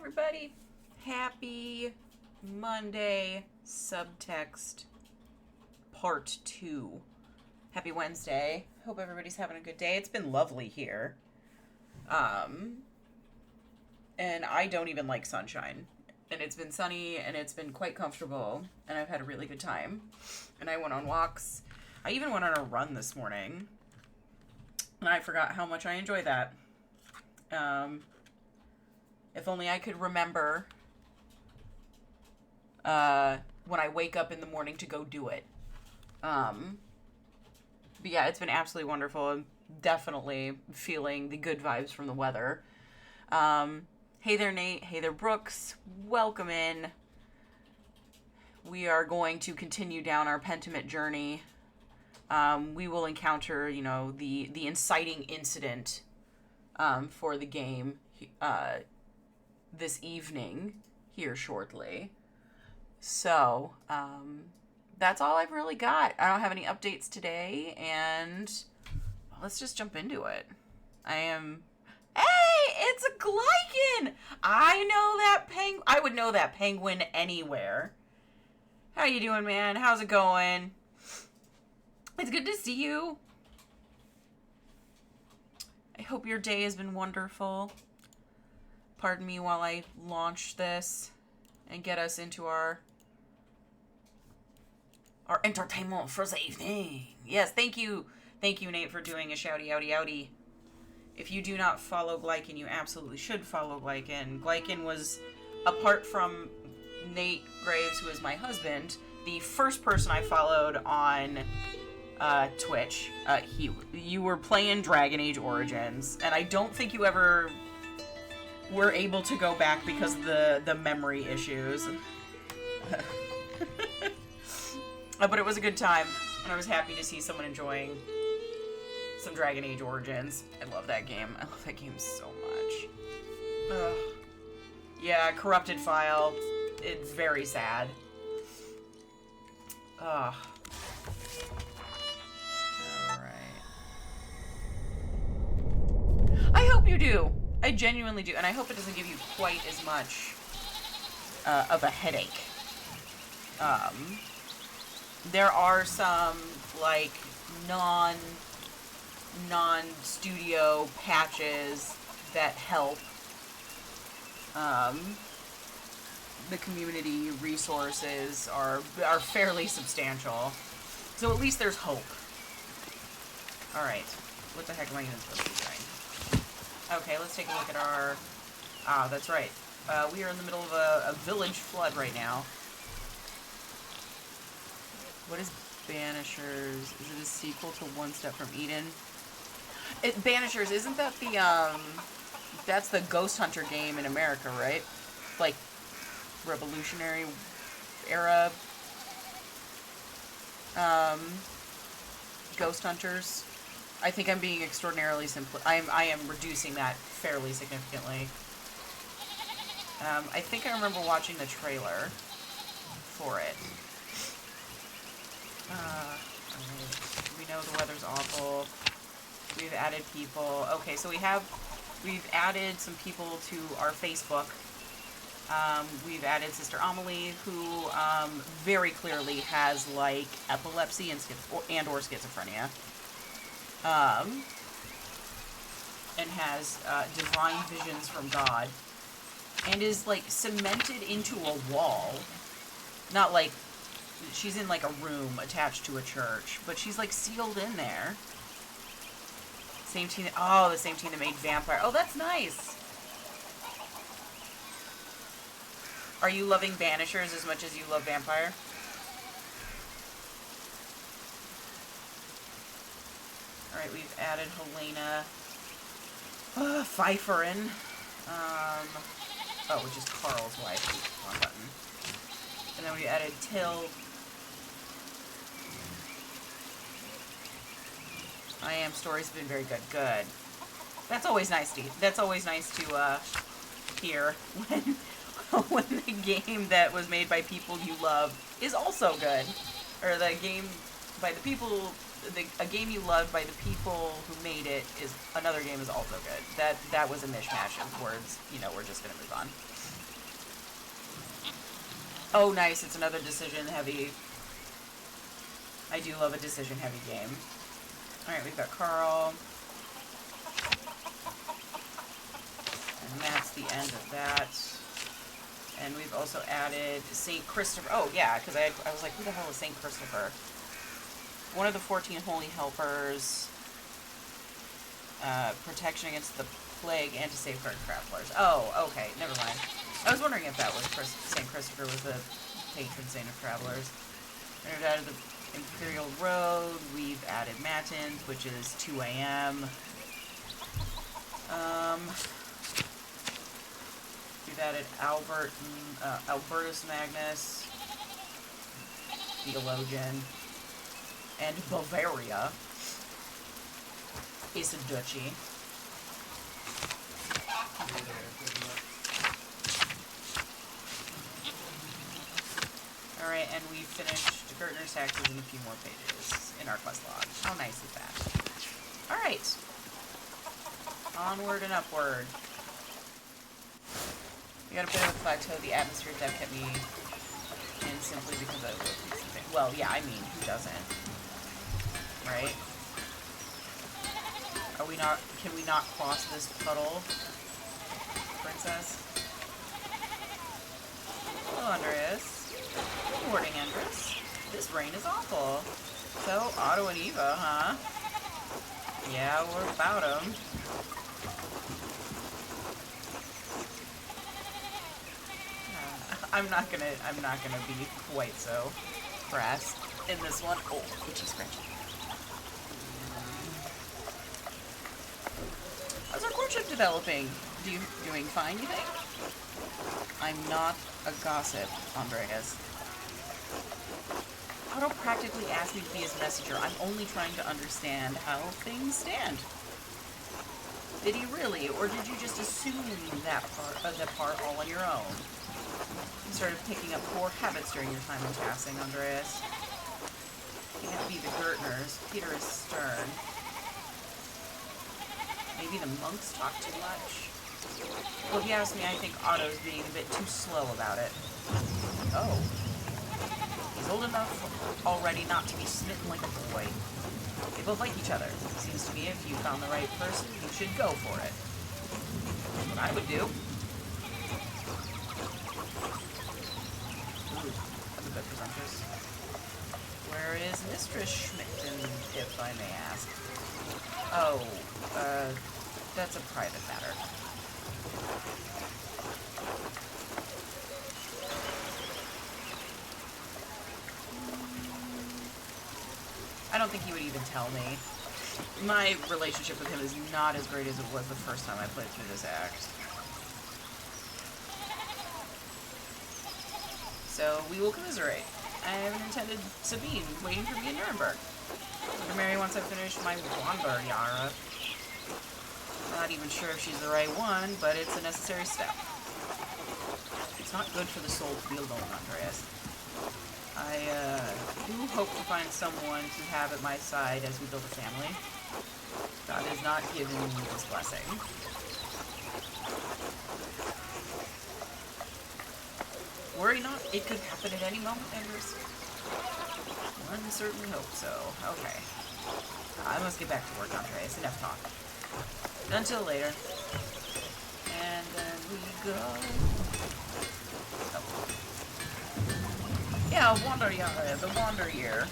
everybody. Happy Monday subtext part 2. Happy Wednesday. Hope everybody's having a good day. It's been lovely here. And I don't even like sunshine. And it's been sunny and it's been quite comfortable and I've had a really good time. And I went on walks. I even went on a run this morning. And I forgot how much I enjoy that. If only I could remember when I wake up in the morning to go do it. But yeah, it's been absolutely wonderful. I'm definitely feeling the good vibes from the weather. Hey there, Nate. Hey there, Brooks. Welcome in. We are going to continue down our Pentiment journey. We will encounter, the inciting incident for the game this evening here shortly. So, that's all I've really got. I don't have any updates today, and let's just jump into it. Hey, it's a Glycan! I know that I would know that penguin anywhere. How you doing, man? How's it going? It's good to see you. I hope your day has been wonderful. Pardon me while I launch this and get us into our entertainment for the evening. Yes, thank you. Thank you, Nate, for doing a shouty outy outy. If you do not follow Glycan, you absolutely should follow Glycan. Glycan was, apart from Nate Graves, who is my husband, the first person I followed on Twitch. You were playing Dragon Age Origins, and I don't think you ever were able to go back because of the memory issues. But it was a good time, and I was happy to see someone enjoying some Dragon Age Origins. I love that game. I love that game so much. Ugh. Yeah, corrupted file. It's very sad. Ugh. Alright. I hope you do. I genuinely do. And I hope it doesn't give you quite as much of a headache. There are some, non-studio patches that help. The community resources are fairly substantial. So at least there's hope. Alright. What the heck am I even supposed to be doing? Okay, let's take a look at our... Ah, that's right. We are in the middle of a village flood right now. What is Banishers? Is it a sequel to One Step from Eden? Banishers, isn't that the, that's the Ghost Hunter game in America, right? Like, Revolutionary era, Ghost Hunters. I think I'm being extraordinarily simple. I am reducing that fairly significantly. I think I remember watching the trailer for it. We know the weather's awful. We've added people. Okay, so we've added some people to our Facebook. We've added Sister Amelie, who very clearly has epilepsy and or schizophrenia. And has divine visions from God, and is cemented into a wall. Not she's in a room attached to a church, but she's sealed in there. Same team the same team that made Vampire. Oh, that's nice. Are you loving Banishers as much as you love Vampire? Alright, we've added Helena. Pfeifferin. Which is Carl's wife. Wrong button. And then we added Till. I Am Story's been very good. Good. That's always nice to hear when the game that was made by people you love is also good. Or the game by the people... a game you loved by the people who made it is another game is also good. That was a mishmash of words. We're just gonna move on. Oh, nice. It's another decision-heavy. I do love a decision-heavy game. Alright, we've got Carl. And that's the end of that. And we've also added St. Christopher. Oh, yeah, because I was like, who the hell is St. Christopher? One of the 14 Holy Helpers. Protection against the plague and to safeguard travelers. Oh, okay, never mind. I was wondering if that was St. Christopher was the patron saint of travelers. We've added the Imperial Road. We've added Matins, which is 2 a.m. We've added Albertus Magnus, Theologian, and Bavaria is a duchy. Alright, and we finished Gertner's taxes and a few more pages in our quest log. How nice is that? Alright. Onward and upward. We got a bit of a plateau. The atmosphere depth kept me in simply because I love these things. Well, yeah, I mean, who doesn't? Right? Are we not, can we not cross this puddle, princess? Hello, Andreas. Good morning, Andreas. This rain is awful. So, Otto and Eva, huh? Yeah, we're about them. I'm not gonna be quite so crass in this one. Oh, itchy scratchy. How's our courtship developing? Doing fine, you think? I'm not a gossip, Andreas. Otto practically asked me to be his messenger. I'm only trying to understand how things stand. Did he really, or did you just assume that part all on your own? You started picking up poor habits during your time in passing, Andreas. Can't be the Gertners. Peter is stern. Maybe the monks talk too much? Well, if you ask me, I think Otto's being a bit too slow about it. Oh. He's old enough already not to be smitten like a boy. They both like each other. Seems to me if you found the right person, you should go for it. That's what I would do. Ooh, that's a bit presumptuous. Where is Mistress Schmitten, if I may ask? Oh, that's a private matter. I don't think he would even tell me. My relationship with him is not as great as it was the first time I played through this act. So, we will commiserate. I have an intended Sabine waiting for me in Nuremberg. I'm gonna marry once I finish my Wanderjahre. Not even sure if she's the right one, but it's a necessary step. It's not good for the soul to be alone, Andreas. I do hope to find someone to have at my side as we build a family. God has not given me this blessing. Worry not, it could happen at any moment, Andreas. One certainly hope so. Okay. I must get back to work, Andreas. Enough talk. Until later. And then we go. Oh. Yeah, the Wander year.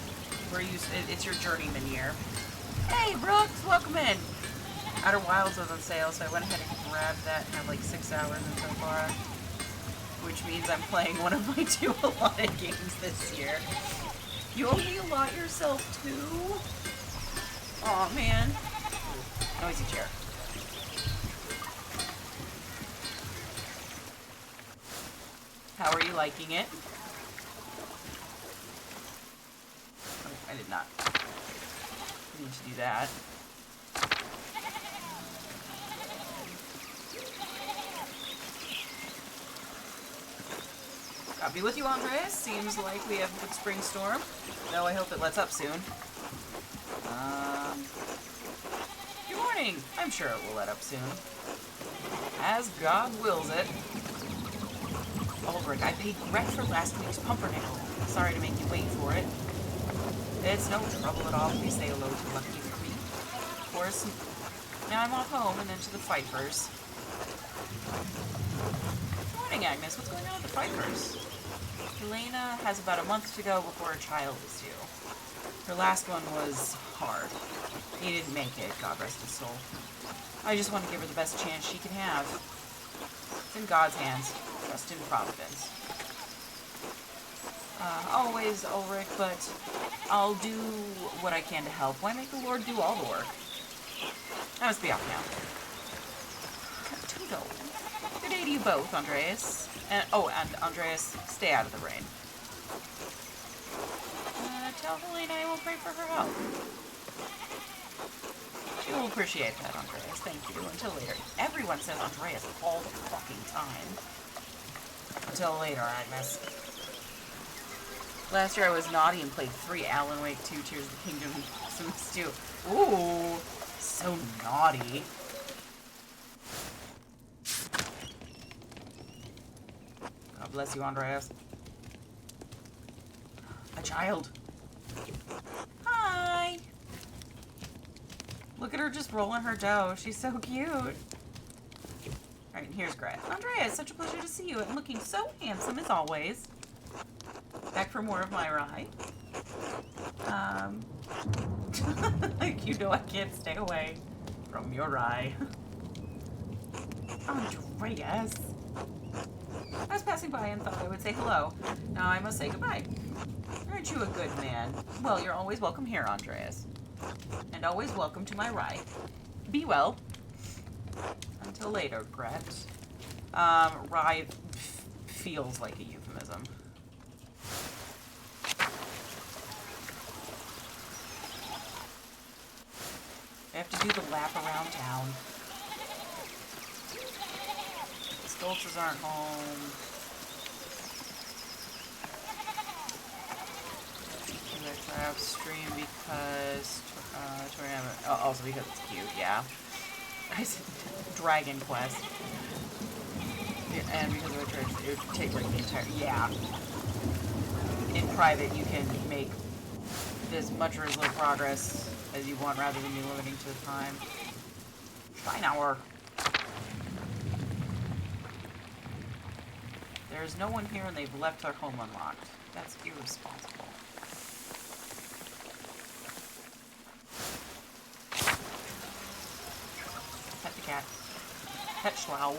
It's your journeyman year. Hey, Brooks, welcome in. Outer Wilds was on sale, so I went ahead and grabbed that and have like 6 hours in so far. Which means I'm playing one of my 2 allotted games this year. You only allot yourself 2? Aw, man. Noisy chair. How are you liking it? Oh, I did not need to do that. I'll be with you, Andreas. Seems like we have a good spring storm, though I hope it lets up soon. Good morning. I'm sure it will let up soon. As God wills it. Ulrich, I paid Gret for last week's pumpernickel. Sorry to make you wait for it. It's no trouble at all. Please say hello to Lucky for me. Of course. Now I'm off home and then to the Pfeiffers. Good morning, Agnes. What's going on with the Pfeiffers? Helena has about a month to go before her child is due. Her last one was hard. He didn't make it, God rest his soul. I just want to give her the best chance she can have. It's in God's hands. Trust in Providence. Always, Ulrich, but I'll do what I can to help. Why make the Lord do all the work? I must be off now. Tudo. Good day to you both, Andreas. And Andreas, stay out of the rain. Tell Helena I will pray for her help. She will appreciate that, Andreas. Thank you. Until later. Everyone says Andreas all the fucking time. Until later, Agnes. Last year I was naughty and played 3 Alan Wake 2 Tears of the Kingdom some stew. Ooh, so naughty. God bless you, Andreas. A child. Hi. Look at her just rolling her dough. She's so cute. Alright, here's Gret. Andreas, such a pleasure to see you and looking so handsome as always. Back for more of my rye. Like, you know I can't stay away from your rye. Andreas. I was passing by and thought I would say hello. Now I must say goodbye. Aren't you a good man? Well, you're always welcome here, Andreas. And always welcome to my rye. Be well. Until later, Gret. Rye feels like a euphemism. I have to do the lap around town. The Stoltzes aren't home. Craft stream because also because it's cute, yeah. I said Dragon Quest. And because of it would take like the entire in private you can make as much or as little progress as you want rather than be limiting to the time. Fine hour. There's no one here and they've left their home unlocked. That's irresponsible. Pet the cat. Pet Schlau.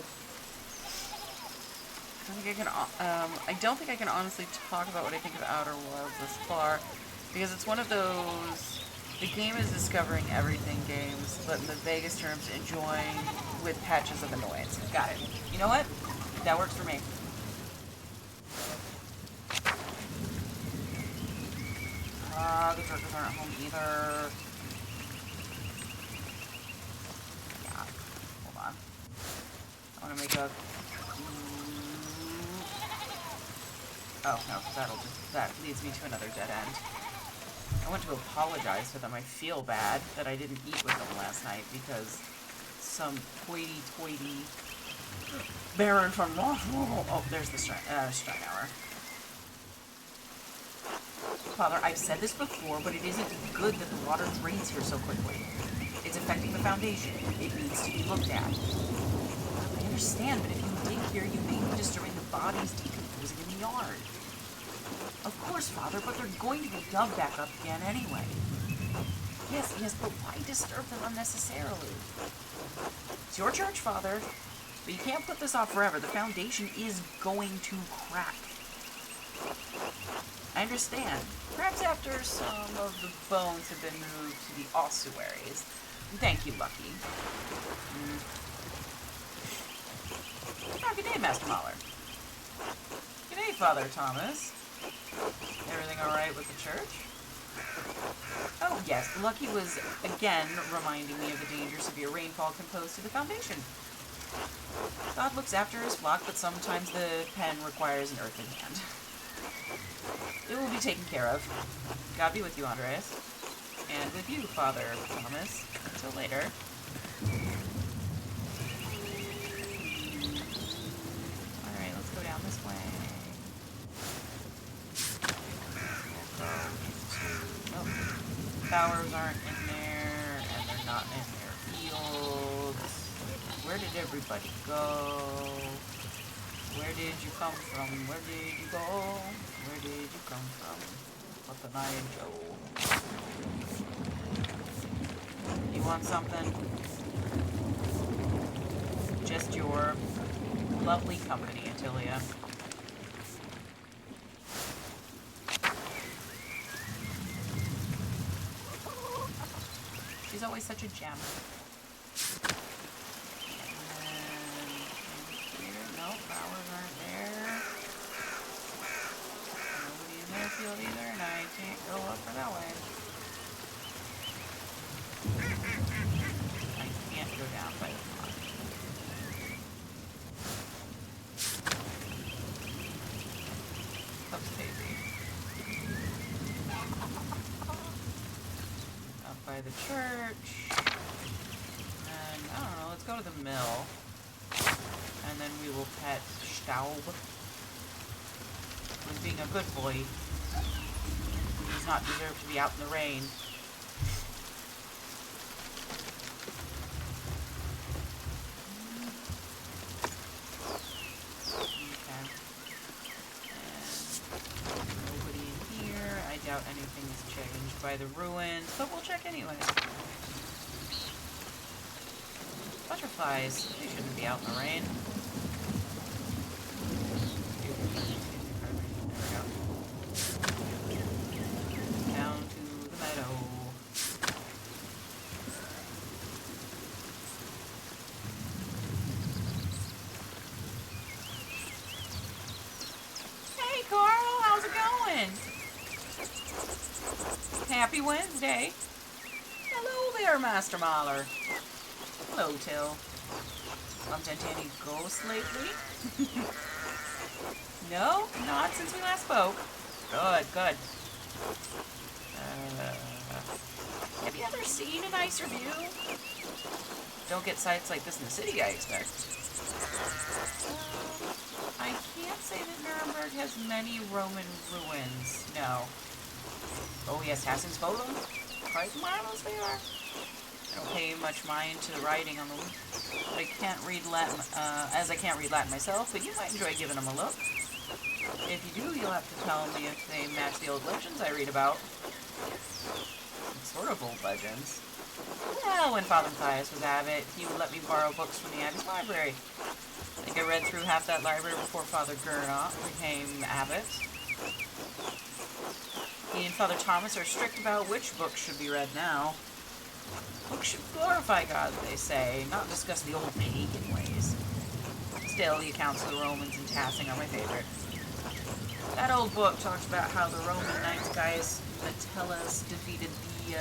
I don't think I can honestly talk about what I think of Outer Worlds this far, because it's one of those, the game is discovering everything games, but in the vaguest terms, enjoying with patches of annoyance. Got it. You know what? That works for me. The Turkers aren't home either. Yeah. Hold on. I want to make a... Oh, no, that leads me to another dead end. I want to apologize to them. I feel bad that I didn't eat with them last night because some hoity-toity Baron from... Oh, there's the Strike Hour. Father, I've said this before, but it isn't good that the water drains here so quickly. It's affecting the foundation. It needs to be looked at. I understand, but if you dig here, you may be disturbing the bodies decomposing in the yard. Of course, Father, but they're going to be dug back up again anyway. Yes, but why disturb them unnecessarily? It's your church, Father, but you can't put this off forever. The foundation is going to crack. I understand. Perhaps after some of the bones have been moved to the ossuaries. Thank you, Lucky. Oh, good day, Master Mahler. Good day, Father Thomas. Everything alright with the church? Oh, yes. Lucky was, again, reminding me of the danger severe rainfall can pose to the foundation. God looks after his flock, but sometimes the pen requires an earthly hand. It will be taken care of. God be with you, Andreas. And with you, Father Thomas. Until later. Alright, let's go down this way. go into... Nope. Flowers aren't in there, and they're not in their fields. Where did everybody go? Where did you come from? Where did you go? Where did you come from? What the night, Joe? You want something? Just your lovely company, Attilia. She's always such a gem. No, flowers aren't there. Nobody in their field either, and I can't go up or that way. I can't go down by the pond. Oops, Daisy. Up by the church. And, I don't know, let's go to the mill. And then we will pet Staub. For being a good boy. He does not deserve to be out in the rain. Okay. And nobody in here. I doubt anything is changed by the ruins, but we'll check anyway. Butterflies. They shouldn't be out in the rain. Down to the meadow. Hey Carl, how's it going? Happy Wednesday. Hello there, Master Mahler. Hello, Till. Bumped into any ghosts lately? No? Not since we last spoke. Good, good. Have you ever seen a nicer view? Don't get sights like this in the city, I expect. I can't say that Nuremberg has many Roman ruins. No. Oh yes, Hassan's photos. Quite marvelous they are. I don't pay much mind to the writing on them, but I can't read Latin, as I can't read Latin myself, but you might enjoy giving them a look. If you do, you'll have to tell me if they match the old legends I read about. Sort of old legends. Well, when Father Matthias was abbot, he would let me borrow books from the abbey's library. I think I read through half that library before Father Gernot became abbot. He and Father Thomas are strict about which books should be read now. Books should glorify God, they say, not discuss the old pagan ways. Still, the accounts of the Romans and Tassing are my favorite. That old book talks about how the Roman knights Gaius Metellus defeated the,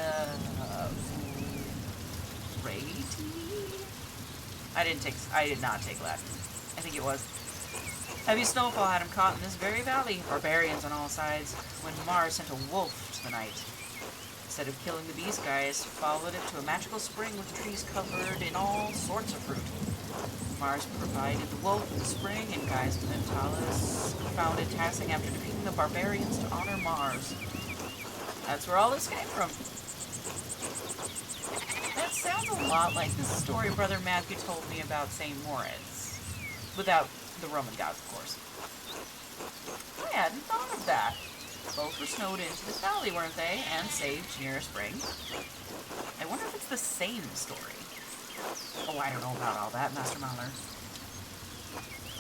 I did not take Latin. I think it was. Heavy snowfall had him caught in this very valley. Barbarians on all sides. When Mars sent a wolf to the night. Instead of killing the beast, Gaius followed it to a magical spring with trees covered in all sorts of fruit. Mars provided the wolf with the spring, and Gaius Metellus founded Tassing after defeating the barbarians to honor Mars. That's where all this came from. That sounds a lot like the story Brother Matthew told me about St. Moritz. Without the Roman gods, of course. I hadn't thought of that. Both were snowed into this valley, weren't they? And saved near a spring. I wonder if it's the same story. Oh, I don't know about all that, Master Mahler.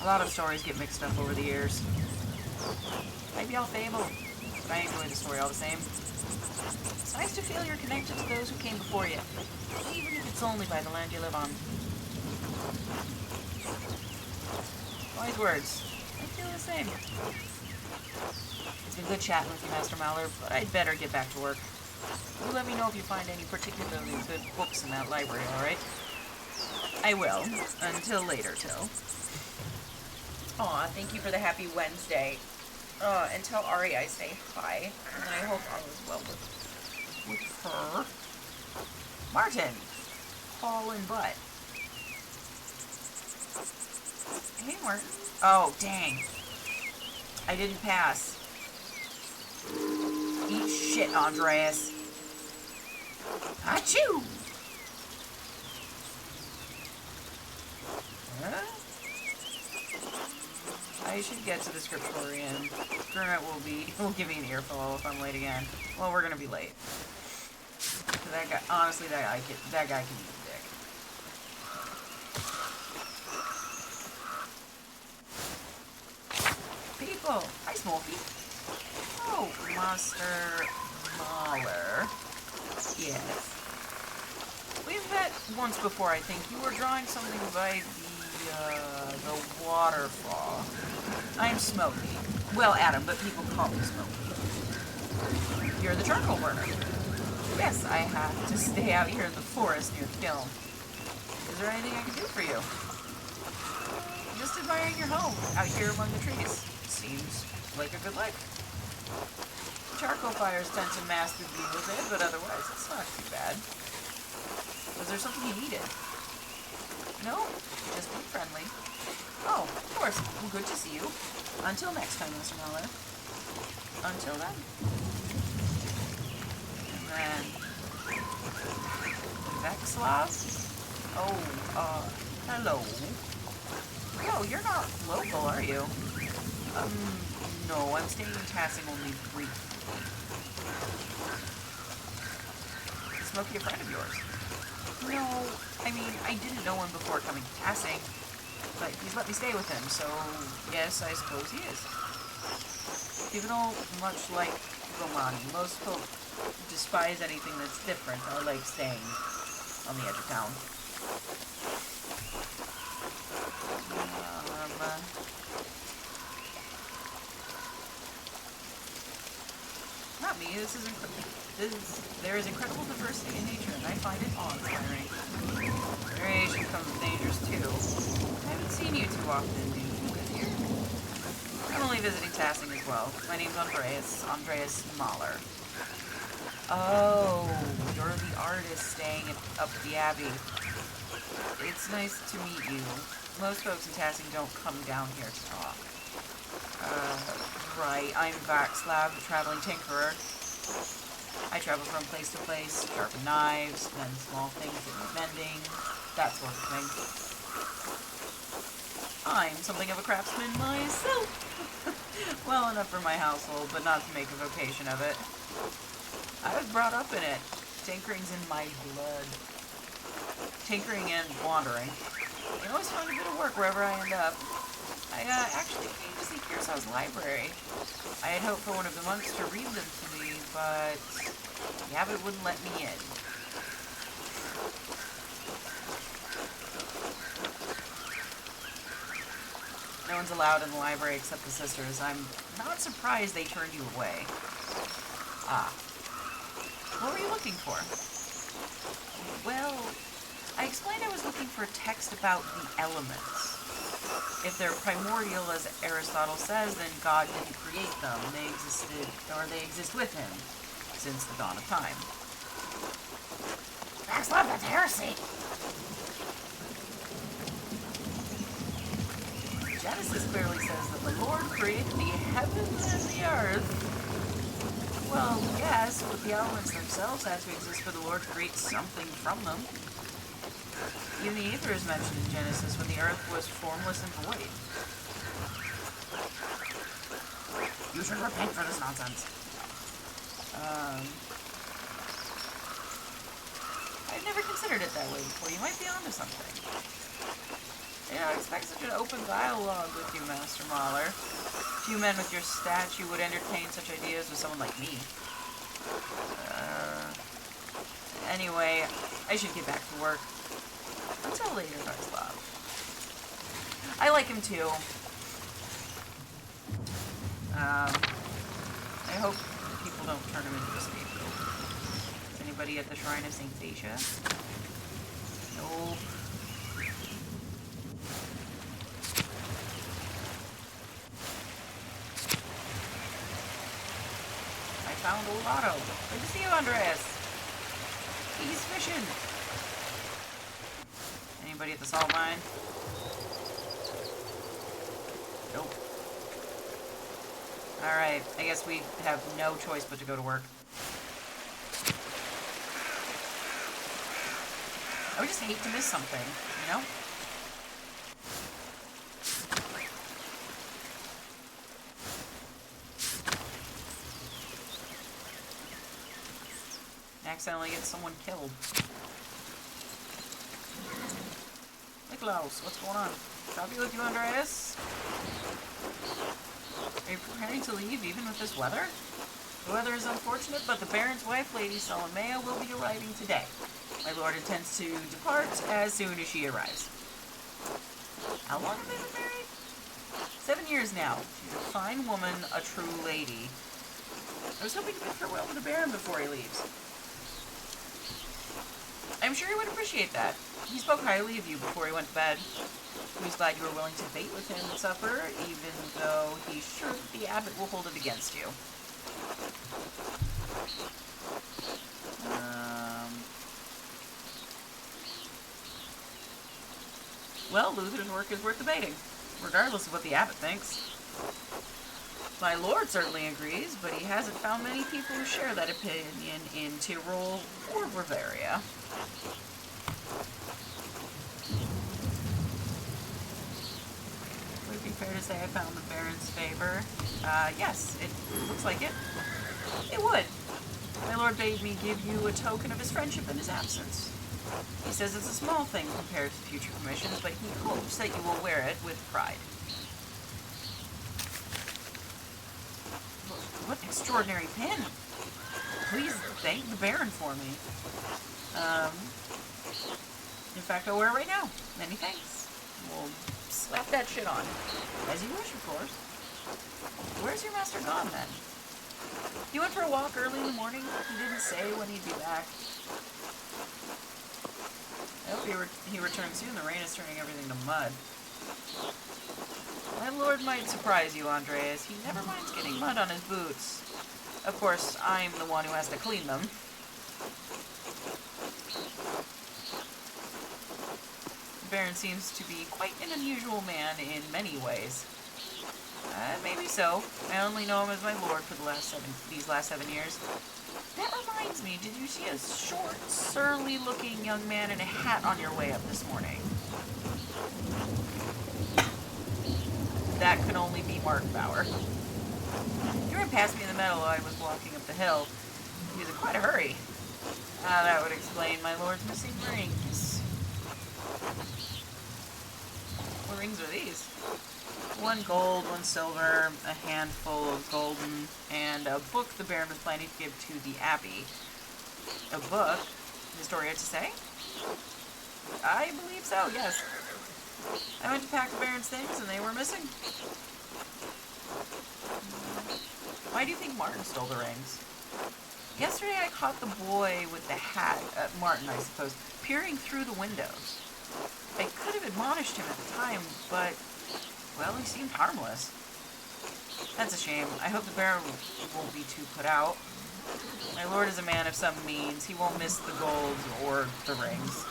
A lot of stories get mixed up over the years. Maybe all fable, but I enjoy the story all the same. It's nice to feel you're connected to those who came before you, even if it's only by the land you live on. Wise words. I feel the same. It's been good chatting with you, Master Mahler, but I'd better get back to work. You let me know if you find any particularly good books in that library, alright? I will. Until later, Till. Aw, thank you for the happy Wednesday. And tell Ari I say hi. And I hope all is well with her. Martin! Paul and Butt. Hey, Martin. Oh, dang. I didn't pass. shit, Andreas. Achoo! Huh? I should get to the scriptorium. Kermit will give me an earful if I'm late again. Well, we're gonna be late. That guy, honestly, that guy can eat a dick. People! Hi, Smokey. Oh, Master Mahler. Yes. We've met once before, I think. You were drawing something by the waterfall. I'm Smokey. Well, Adam, but people call me Smokey. You're the charcoal burner. Yes, I have to stay out here in the forest near the kiln. Is there anything I can do for you? Just admiring your home, out here among the trees. Seems like a good life. Charcoal fires tend to mask the view a bit, but otherwise it's not too bad. Was there something you needed? No, just be friendly. Oh, of course. Well, good to see you. Until next time, Mr. Miller. Until then. And then... Vexlav? Oh, hello. Oh, you're not local, are you? No, I'm staying in Tassing only briefly. Is Smokey a friend of yours? No, I mean, I didn't know him before coming to Tassing, but he's let me stay with him, so yes, I suppose he is. Even though, much like Romani, most folk despise anything that's different, I like staying on the edge of town. Not me, there is incredible diversity in nature, and I find it awe-inspiring. Variation comes with dangers, too. I haven't seen you too often. Do you live here? I'm only visiting Tassing as well. My name's Andreas Mahler. Oh, you're the artist staying up at the Abbey. It's nice to meet you. Most folks in Tassing don't come down here to talk. Right, I'm Vexlav, the traveling tinkerer. I travel from place to place, sharpen knives, then small things that need mending, that sort of thing. I'm something of a craftsman myself. Well enough for my household, but not to make a vocation of it. I was brought up in it. Tinkering's in my blood. Tinkering and wandering. I always find a bit of work wherever I end up. I actually came to see Kirsaw's library. I had hoped for one of the monks to read them to me, but the abbot wouldn't let me in. No one's allowed in the library except the sisters. I'm not surprised they turned you away. Ah. What were you looking for? Well, I explained I was looking for a text about the elements. If they're primordial, as Aristotle says, then God didn't create them. They existed, or they exist with him, since the dawn of time. That's not that's heresy! Genesis clearly says that the Lord created the heavens and the earth. Well, yes, but the elements themselves have to exist for the Lord to create something from them. Even the ether is mentioned in Genesis when the earth was formless and void. You should repent for this nonsense. I've never considered it that way before. You might be onto something. Yeah, I expect such an open dialogue with you, Master Mahler. Few men with your stature would entertain such ideas with someone like me. Anyway, I should get back to work. Until later, Vexlav. I like him too. I hope people don't turn him into a scapegoat. Is anybody at the Shrine of St. Dacia? No. I found Olato. Good to see you, Andreas. He's fishing. Anybody at the salt mine? Nope. Alright, I guess we have no choice but to go to work. would just hate to miss something, you know? Accidentally get someone killed. Niklaus, what's going on? Copy with you, Andreas? Are you preparing to leave even with this weather? The weather is unfortunate, but the Baron's wife, Lady Solomea, will be arriving today. My lord intends to depart as soon as she arrives. How long have they been married? 7 years now. She's a fine woman, a true lady. I was hoping to bid farewell to the Baron before he leaves. I'm sure he would appreciate that. He spoke highly of you before he went to bed. He was glad you were willing to bait with him at supper, even though he's sure that the abbot will hold it against you. Well, Luther's work is worth debating, regardless of what the abbot thinks. My lord certainly agrees, but he hasn't found many people who share that opinion in Tyrol or Bavaria. Would it be fair to say I found the Baron's favor? Yes, it looks like it. It would. My lord bade me give you a token of his friendship in his absence. He says it's a small thing compared to future commissions, but he hopes that you will wear it with pride. What an extraordinary pin! Please thank the Baron for me. In fact, I'll wear it right now. Many thanks. We'll slap that shit on. As you wish, of course. Where's your master gone, then? He went for a walk early in the morning. He didn't say when he'd be back. I hope he returns soon. The rain is turning everything to mud. My lord might surprise you, Andreas. He never minds getting mud on his boots. Of course, I'm the one who has to clean them. The Baron seems to be quite an unusual man in many ways. Maybe so. I only know him as my lord for these last 7 years. That reminds me, did you see a short, surly-looking young man in a hat on your way up this morning? That could only be Mark Bauer. He ran past me in the meadow while I was walking up the hill. He was in quite a hurry. That would explain my lord's missing rings. What rings are these? 1 gold, 1 silver, a handful of golden, and a book the Baron was planning to give to the Abbey. A book? Historia to say? I believe so, yes. I went to pack the Baron's things and they were missing. Why do you think Martin stole the rings? Yesterday I caught the boy with the hat, Martin I suppose, peering through the windows. I could have admonished him at the time, but, well, he seemed harmless. That's a shame. I hope the Baron won't be too put out. My lord is a man of some means. He won't miss the gold or the rings.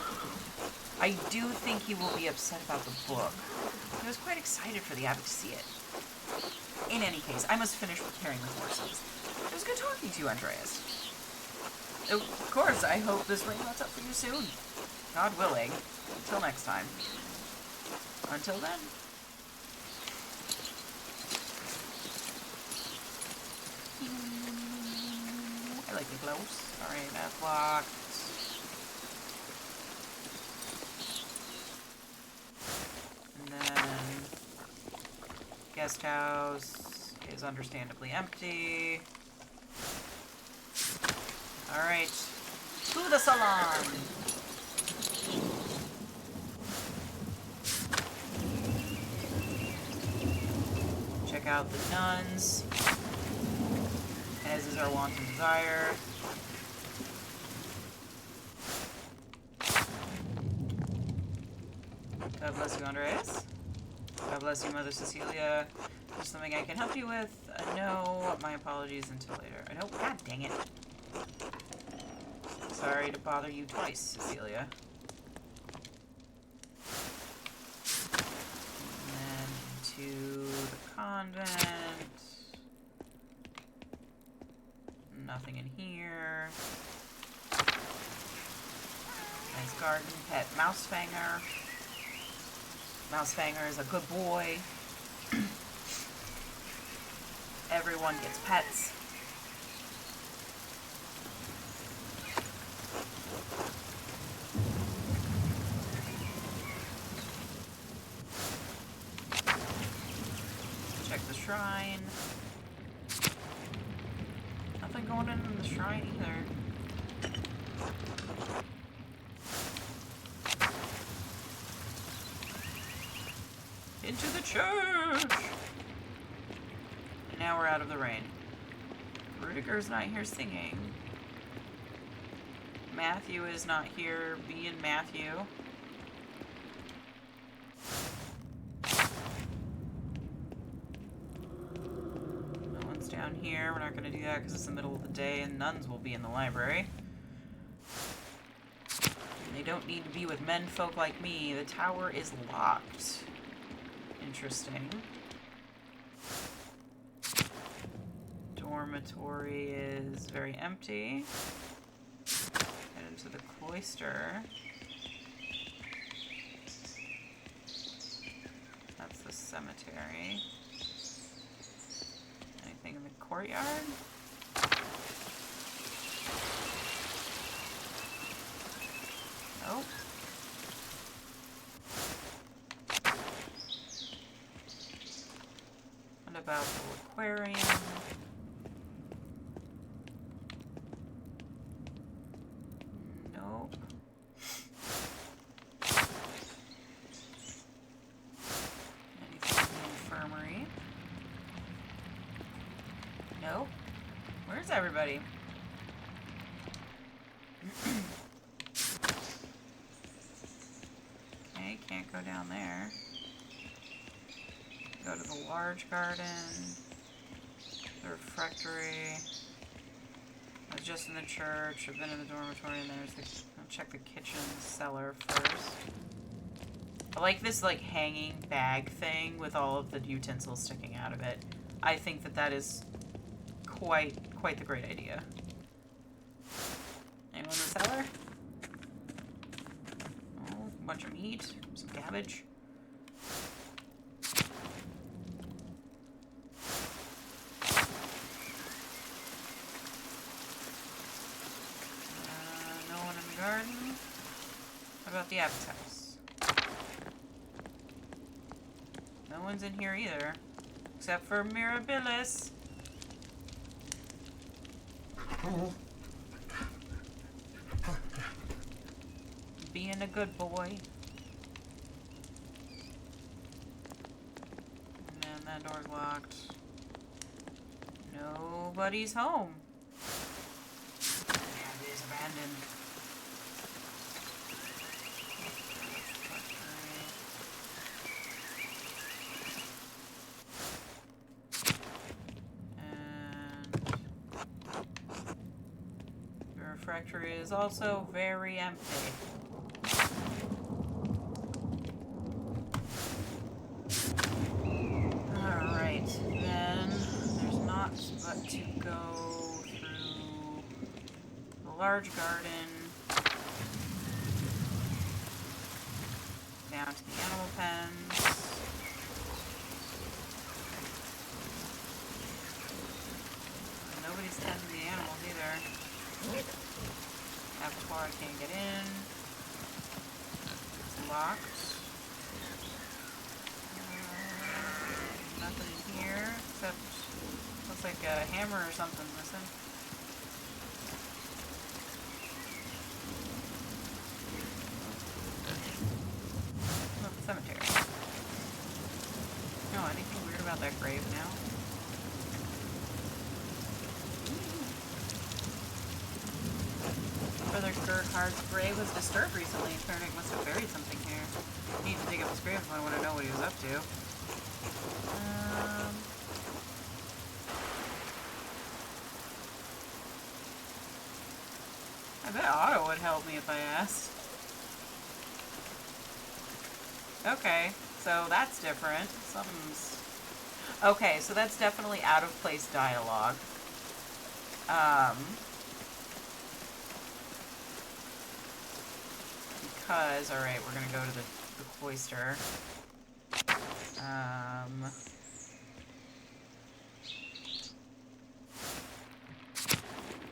I do think he will be upset about the book. He was quite excited for the abbot to see it. In any case, I must finish preparing the horses. It was good talking to you, Andreas. Of course, I hope this rain lets up for you soon. God willing. Until next time. Until then. I like the gloves. Alright, that's locked. And then guest house is understandably empty. Alright. To the salon! Check out the nuns. As is our want and desire. God bless you, Andreas. God bless you, Mother Cecilia. There's something I can help you with? No, my apologies until later. No, god dang it. Sorry to bother you twice, Cecilia. And then into the convent. Nothing in here. Nice garden pet Mousefanger. Mousefanger is a good boy. Everyone gets pets. Check the shrine. Nothing going in the shrine either. Into the church! And now we're out of the rain. Rudiger's not here singing. Matthew is not here being Matthew. No one's down here. We're not going to do that because it's the middle of the day and nuns will be in the library. They don't need to be with menfolk like me. The tower is locked. Interesting. Dormitory is very empty. Head into the cloister. That's the cemetery. Anything in the courtyard? Nope. What about the aquarium? Nope. Anything in the infirmary? Nope. Where's everybody? Okay, can't go down there. Go to the large garden, the refectory. I was just in the church. I've been in the dormitory, and there's the. I'll check the kitchen cellar first. I like this like hanging bag thing with all of the utensils sticking out of it. I think that that is quite the great idea. Anyone in the cellar? Oh, a bunch of meat, some cabbage. Garden. What about the Abbot's house? No one's in here either. Except for Mirabilis. Being a good boy. And that door's locked. Nobody's home. Yeah, it is abandoned. Refectory is also very empty. Alright, then there's not but to go through the large garden, down to the animal pens. Nobody's tending the animals either. Abattoir can't get in. It's locked. Nothing in here except looks like a hammer or something missing. Oh, cemetery. Oh, anything weird about that grave now? Brother Gerhard's grave was disturbed recently. Fernick must have buried something here. I need to dig up his grave if I want to know what he was up to. I bet Otto would help me if I asked. Okay, so that's different. Something's... Okay, so that's definitely out of place dialogue. because, alright, we're gonna go to the cloister.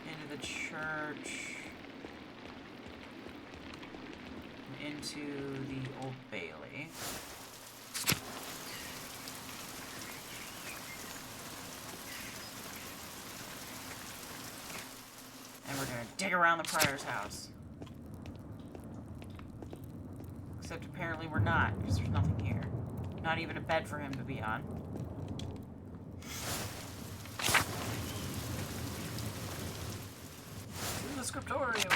Into the church. Into the Old Bailey. And we're gonna dig around the Prior's house. Except apparently we're not, because there's nothing here. Not even a bed for him to be on. To the scriptorium.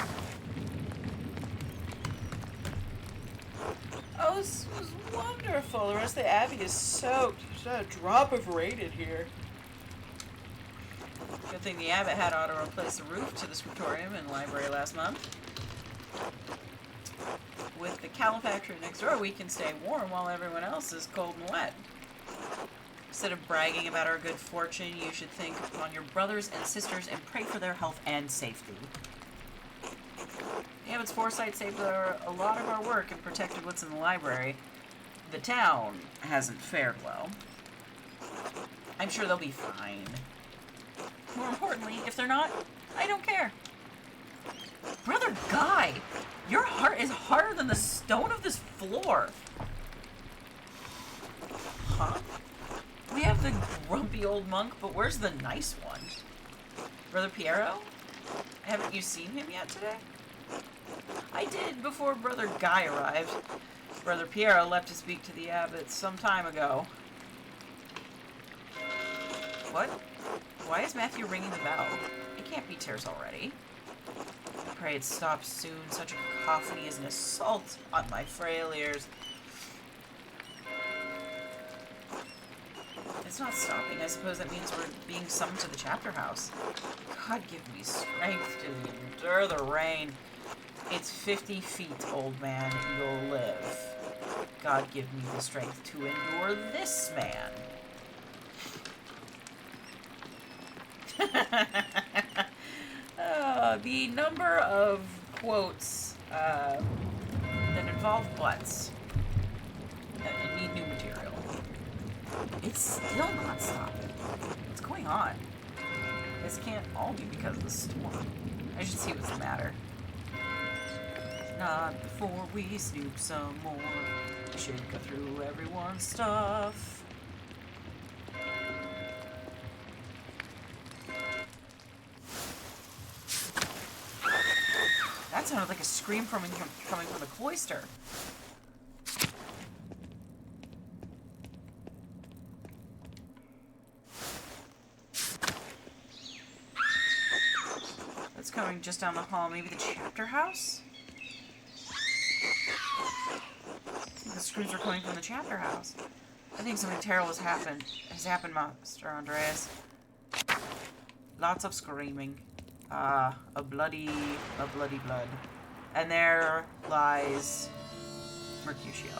Oh, this was wonderful. The rest of the Abbey is soaked. There's not a drop of rain in here. Good thing the abbot had auto replace the roof to the scriptorium and library last month. With the calefactory next door, we can stay warm while everyone else is cold and wet. Instead of bragging about our good fortune, you should think upon your brothers and sisters and pray for their health and safety. The abbot's foresight saved a lot of our work and protected what's in the library. The town hasn't fared well. I'm sure they'll be fine. More importantly, if they're not, I don't care. Brother Guy, your heart is harder than the stone of this floor. Huh? We have the grumpy old monk, but where's the nice one? Brother Piero? Haven't you seen him yet today? I did before Brother Guy arrived. Brother Piero left to speak to the abbot some time ago. What? Why is Matthew ringing the bell? It can't be Tears already. I pray it stops soon. Such a cacophony is an assault on my frail ears. It's not stopping. I suppose that means we're being summoned to the chapter house. God give me strength to endure the rain. It's 50 feet, old man. You'll live. God give me the strength to endure this man. The number of quotes that involve butts and need new material. It's still not stopping. What's going on? This can't all be because of the storm. I should see what's the matter. Not before we snoop some more. We should go through everyone's stuff. That sounded like a scream coming from the cloister. That's coming just down the hall. Maybe the chapter house? The screams are coming from the chapter house. I think something terrible has happened, Master Andreas. Lots of screaming. A bloody blood. And there lies Mercutio.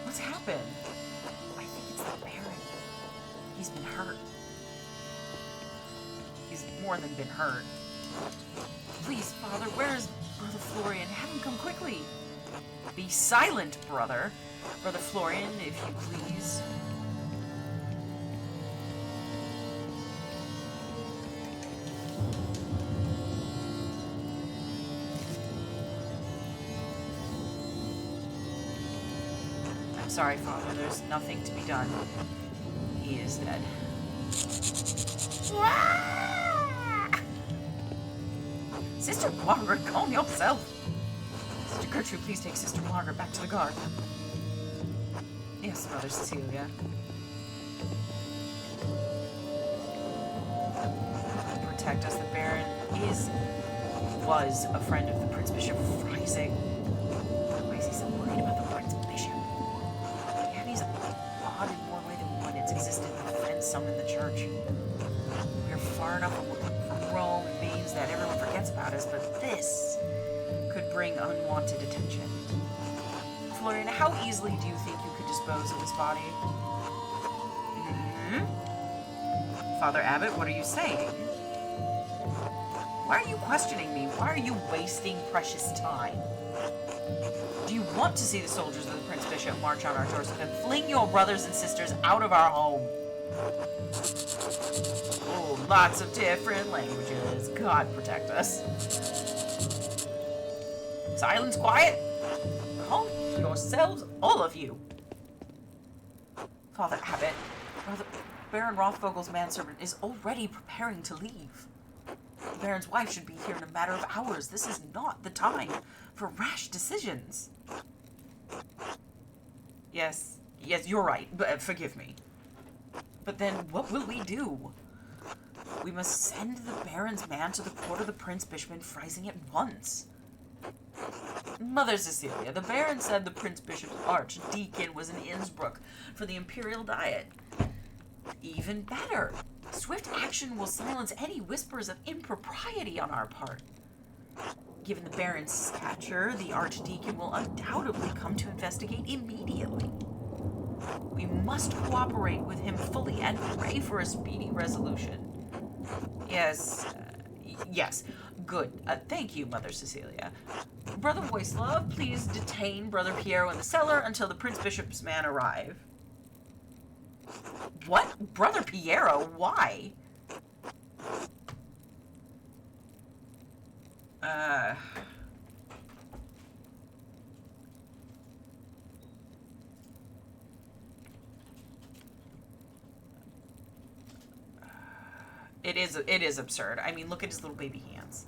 What's happened? I think it's the Baron. He's been hurt. He's more than been hurt. Please, Father, where is Brother Florian? Have him come quickly. Be silent, brother. Brother Florian, if you please. I'm sorry, Father. There's nothing to be done. He is dead. Sister Margaret, calm yourself. Sister Gertrude, please take Sister Margaret back to the guard. Yes, Mother Cecilia. Protect us. The Baron was a friend of the Prince Bishop of Freising. Why is he so worried about the Prince Bishop? The Abbey's odd in more way than one. It's existed and some in the church. We're far enough from Rome and means that everyone forgets about us, but this could bring unwanted attention. Florian, how easily do you think you could dispose of this body? Father Abbot, what are you saying? Why are you questioning me? Why are you wasting precious time? Do you want to see the soldiers of the Prince Bishop march on our doorstep and fling your brothers and sisters out of our home? Oh, lots of different languages. God protect us. Silence, quiet. Calm yourselves, all of you. Father Abbot, Baron Rothvogel's manservant is already preparing to leave. The Baron's wife should be here in a matter of hours. This is not the time for rash decisions. Yes, you're right, but forgive me. But then what will we do? We must send the Baron's man to the court of the Prince Bishop in Freising at once. Mother Cecilia, the Baron said the Prince Bishop's archdeacon was in Innsbruck for the imperial diet. Even better. Swift action will silence any whispers of impropriety on our part. Given the Baron's stature, the archdeacon will undoubtedly come to investigate immediately. We must cooperate with him fully and pray for a speedy resolution. Yes, good. Thank you, Mother Cecilia. Brother Voislav, please detain Brother Piero in the cellar until the Prince Bishop's man arrive. What? Brother Piero? Why? It is absurd. I mean, look at his little baby hands.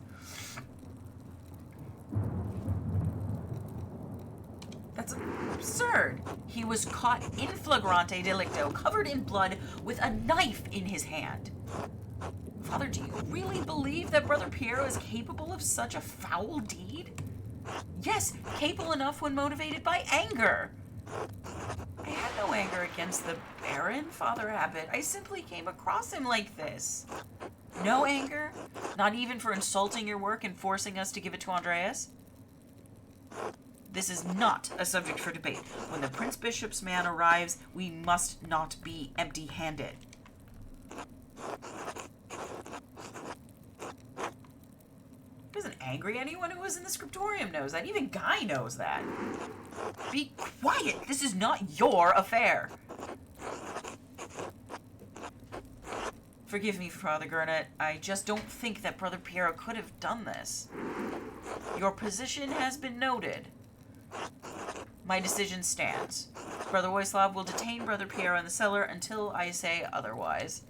That's absurd. He was caught in flagrante delicto, covered in blood, with a knife in his hand. Father, do you really believe that Brother Piero is capable of such a foul deed? Yes, capable enough when motivated by anger. I had no anger against the Baron, Father Abbot. I simply came across him like this. No anger? Not even for insulting your work and forcing us to give it to Andreas? This is not a subject for debate. When the Prince Bishop's man arrives, we must not be empty-handed. Doesn't angry anyone who was in the scriptorium knows that. Even Guy knows that. Be quiet! This is not your affair! Forgive me, Father Gurnet. I just don't think that Brother Piero could have done this. Your position has been noted. My decision stands. Brother Voislav will detain Brother Piero in the cellar until I say otherwise.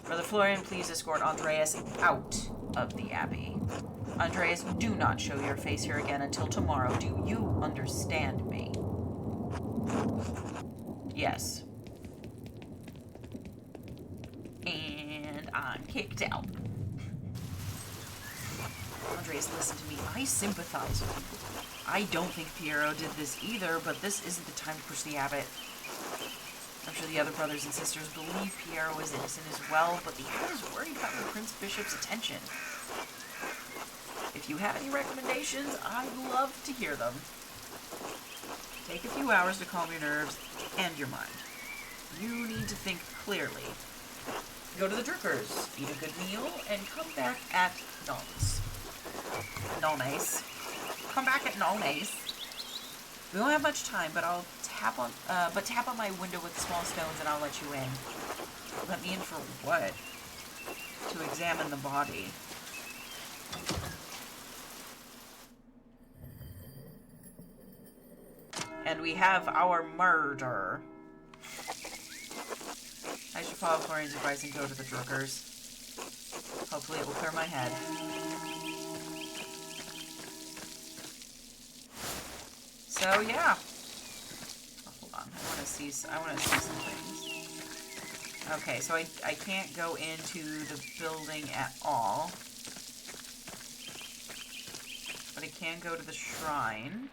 Brother Florian, please escort Andreas out of the Abbey. Andreas, do not show your face here again until tomorrow. Do you understand me? Yes. And I'm kicked out. Andreas, listen to me. I sympathize with you. I don't think Piero did this either, but this isn't the time to push the abbot. I'm sure the other brothers and sisters believe Piero is innocent as well, but the abbot is worried about the Prince Bishop's attention. If you have any recommendations, I'd love to hear them. Take a few hours to calm your nerves and your mind. You need to think clearly. Go to the Druckers, eat a good meal, and come back at Nones. Come back at Nones. We don't have much time, but I'll tap on my window with small stones and I'll let you in. Let me in for what? To examine the body. And we have our murder. I should follow Florian's advice and go to the Druckers. Hopefully it will clear my head. So yeah. Oh, hold on. I want to see some things. Okay, so I can't go into the building at all. But I can go to the shrine.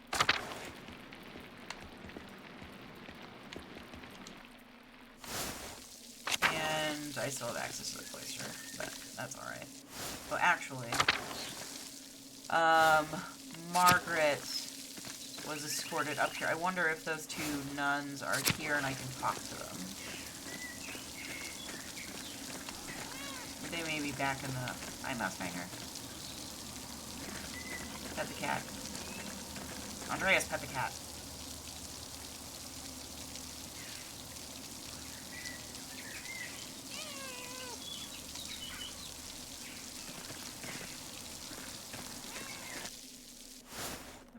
And I still have access to the cloister, but that's alright. Well, actually, Margaret was escorted up here. I wonder if those two nuns are here and I can talk to them. They may be be back in the... Hi, Mouse Finger. Pet the cat. Andreas, pet the cat.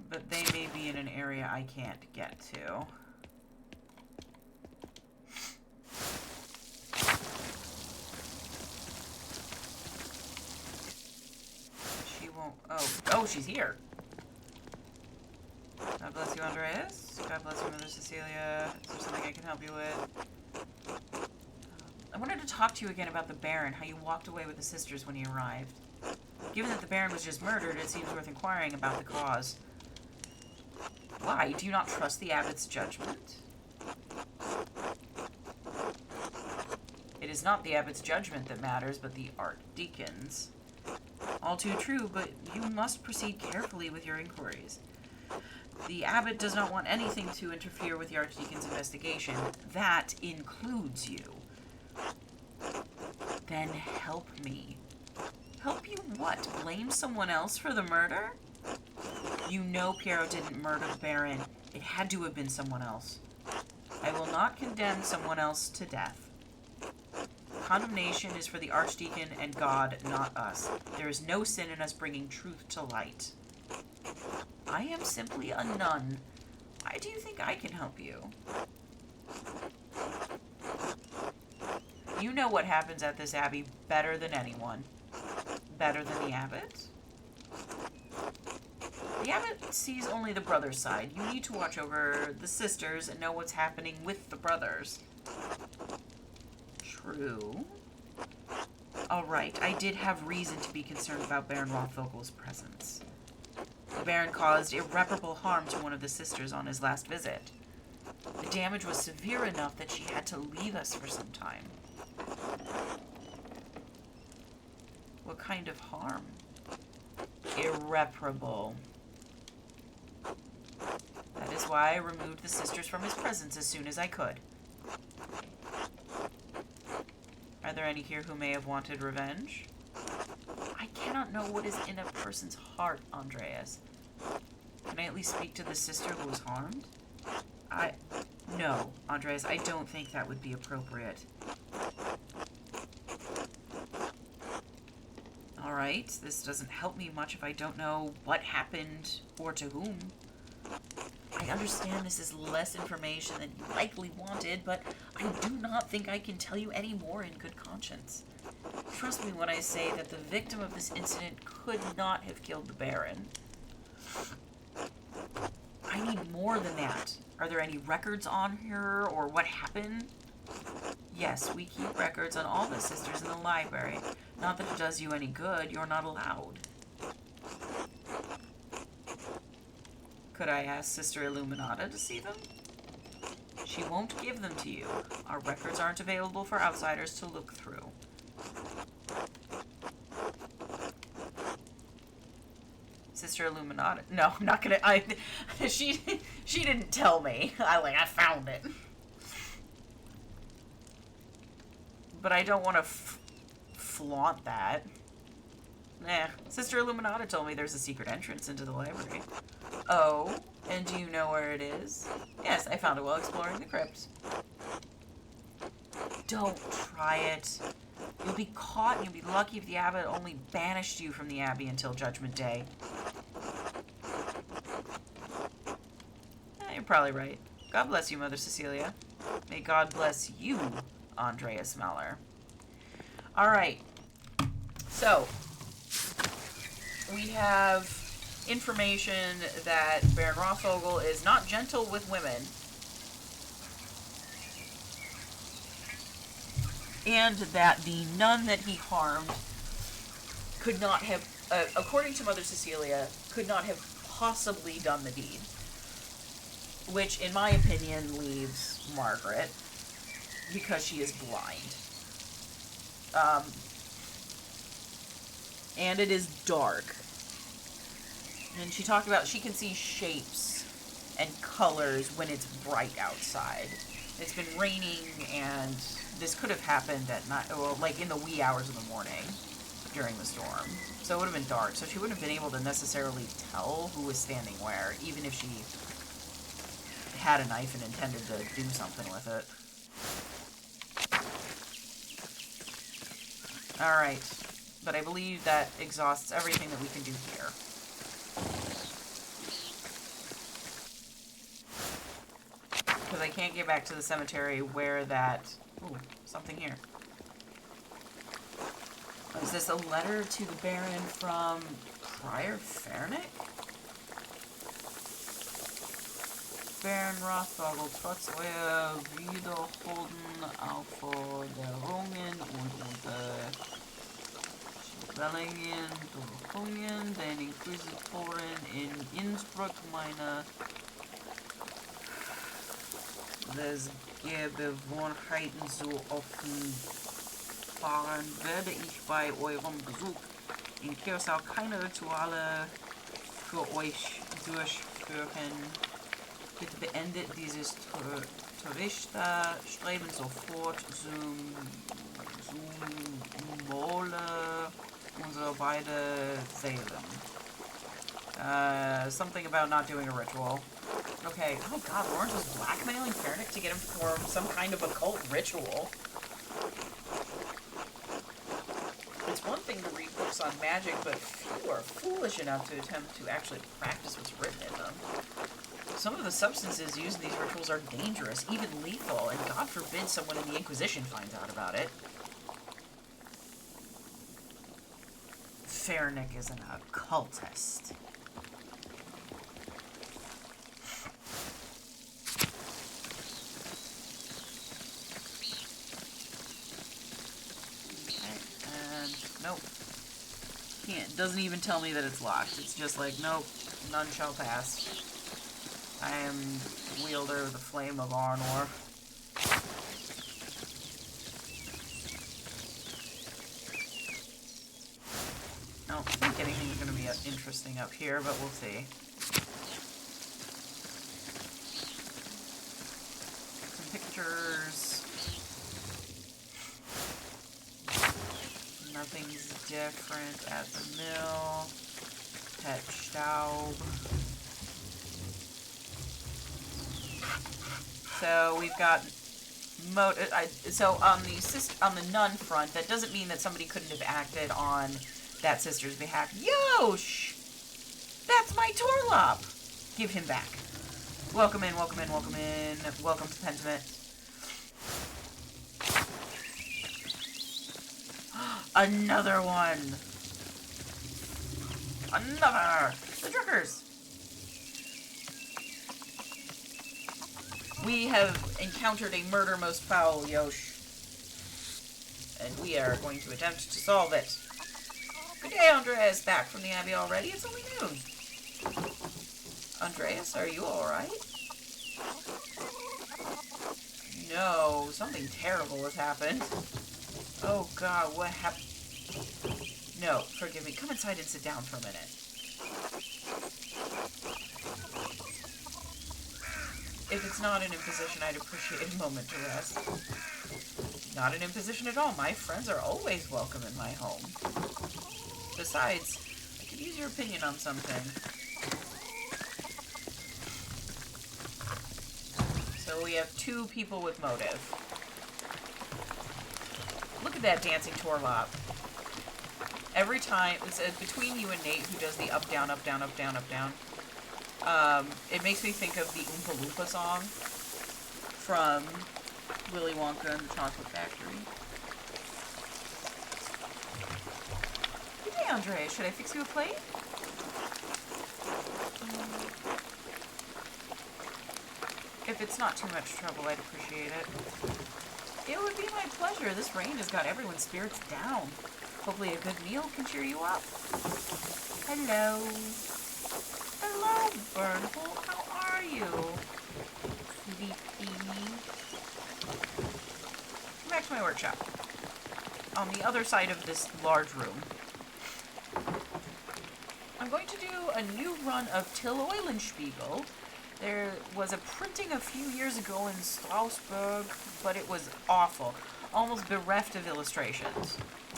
But they may be in an area I can't get to. She won't... Oh, she's here. God bless you, Andreas. God bless you, Mother Cecilia. Is there something I can help you with? I wanted to talk to you again about the Baron, how you walked away with the sisters when he arrived. Given that the Baron was just murdered, it seems worth inquiring about the cause. Why? Do you not trust the abbot's judgment? It is not the abbot's judgment that matters, but the archdeacon's. All too true, but you must proceed carefully with your inquiries. The abbot does not want anything to interfere with the archdeacon's investigation. That includes you. Then help me. Help you what? Blame someone else for the murder? You know Piero didn't murder the Baron. It had to have been someone else. I will not condemn someone else to death. Condemnation is for the Archdeacon and God, not us. There is no sin in us bringing truth to light. I am simply a nun. Why do you think I can help you? You know what happens at this abbey better than anyone. Better than the abbot? The abbot sees only the brother's side. You need to watch over the sisters and know what's happening with the brothers. True. Alright, I did have reason to be concerned about Baron Rothvogel's presence. The Baron caused irreparable harm to one of the sisters on his last visit. The damage was severe enough that she had to leave us for some time. What kind of harm? Irreparable. That is why I removed the sisters from his presence as soon as I could. Are there any here who may have wanted revenge? I cannot know what is in a person's heart, Andreas. Can I at least speak to the sister who was harmed? No, Andreas, I don't think that would be appropriate. Alright, this doesn't help me much if I don't know what happened or to whom. I understand this is less information than you likely wanted, but I do not think I can tell you any more in good conscience. Trust me when I say that the victim of this incident could not have killed the Baron. I need more than that. Are there any records on her or what happened? Yes, we keep records on all the sisters in the library. Not that it does you any good, you're not allowed. Could I ask Sister Illuminata to see them? She won't give them to you. Our records aren't available for outsiders to look through. Sister Illuminata? No, I'm not gonna. She didn't tell me. I found it. But I don't want to flaunt that. Sister Illuminata told me there's a secret entrance into the library. Oh, and do you know where it is? Yes, I found it while exploring the crypt. Don't try it. You'll be caught and you'll be lucky if the abbot only banished you from the abbey until Judgment Day. You're probably right. God bless you, Mother Cecilia. May God bless you, Andreas Meller. Alright. So, we have information that Baron Rothvogel is not gentle with women. And that the nun that he harmed could not have, according to Mother Cecilia, could not have possibly done the deed. Which, in my opinion, leaves Margaret, because she is blind. And it is dark. And she talked about she can see shapes and colors when it's bright outside. It's been raining, and this could have happened at night, well, like in the wee hours of the morning. during the storm. So it would have been dark. So she wouldn't have been able to necessarily tell who was standing where, even if she had a knife and intended to do something with it. Alright. But I believe that exhausts everything that we can do here. Because I can't get back to the cemetery where that... Ooh, something here. Is this a letter to the Baron from Prior Fernick? Baron Rothbogel, trotz eurer wiederholten Aufforderungen und Unterstellungen Durchungen den Inquisitoren in Innsbruck meine Gewohnheiten so offenbaren, werde ich bei eurem Besuch in Kirsau keine Rituale für euch durchführen. Bitte beendet dieses Tourista-Streben sofort zum Wohle unserer beiden Seelen. Something about not doing a ritual. Okay. Oh god, Lawrence was blackmailing Fernick to get him to perform some kind of occult ritual. It's one thing to read books on magic, but few are foolish enough to attempt to actually practice what's written in them. Some of the substances used in these rituals are dangerous, even lethal, and God forbid someone in the Inquisition finds out about it. Fernick is an occultist. Nope. Can't. Doesn't even tell me that it's locked. It's just like, nope, none shall pass. I am wielder of the flame of Arnor. I don't think anything's going to be interesting up here, but we'll see. Some pictures. Nothing's different at the mill. Pet Staub. So we've got so on the nun front, that doesn't mean that somebody couldn't have acted on that sister's behalf. Yosh! That's my Torlop! Give him back. Welcome in, welcome in, welcome in. Welcome to Pentiment. Another one! Another! The Druckers! We have encountered a murder most foul, Yosh. And we are going to attempt to solve it. Good day, Andreas. Back from the Abbey already? It's only noon. Andreas, are you alright? No, something terrible has happened. Oh god, what happened? No, forgive me. Come inside and sit down for a minute. If it's not an imposition, I'd appreciate a moment to rest. Not an imposition at all. My friends are always welcome in my home. Besides, I could use your opinion on something. So we have two people with motive. Look at that dancing Torlop. Every time, it's between you and Nate, who does the up, down, up, down, up, down, up, down. It makes me think of the Oompa Loompa song from Willy Wonka and the Chocolate Factory. Good day, Andre. Should I fix you a plate? If it's not too much trouble, I'd appreciate it. It would be my pleasure. This rain has got everyone's spirits down. Hopefully a good meal can cheer you up. Hello. Hello, Burnable. How are you? Sleepy. Come back to my workshop. On the other side of this large room. I'm going to do a new run of Till Eulenspiegel. There was a printing a few years ago in Strasbourg, but it was awful. Almost bereft of illustrations.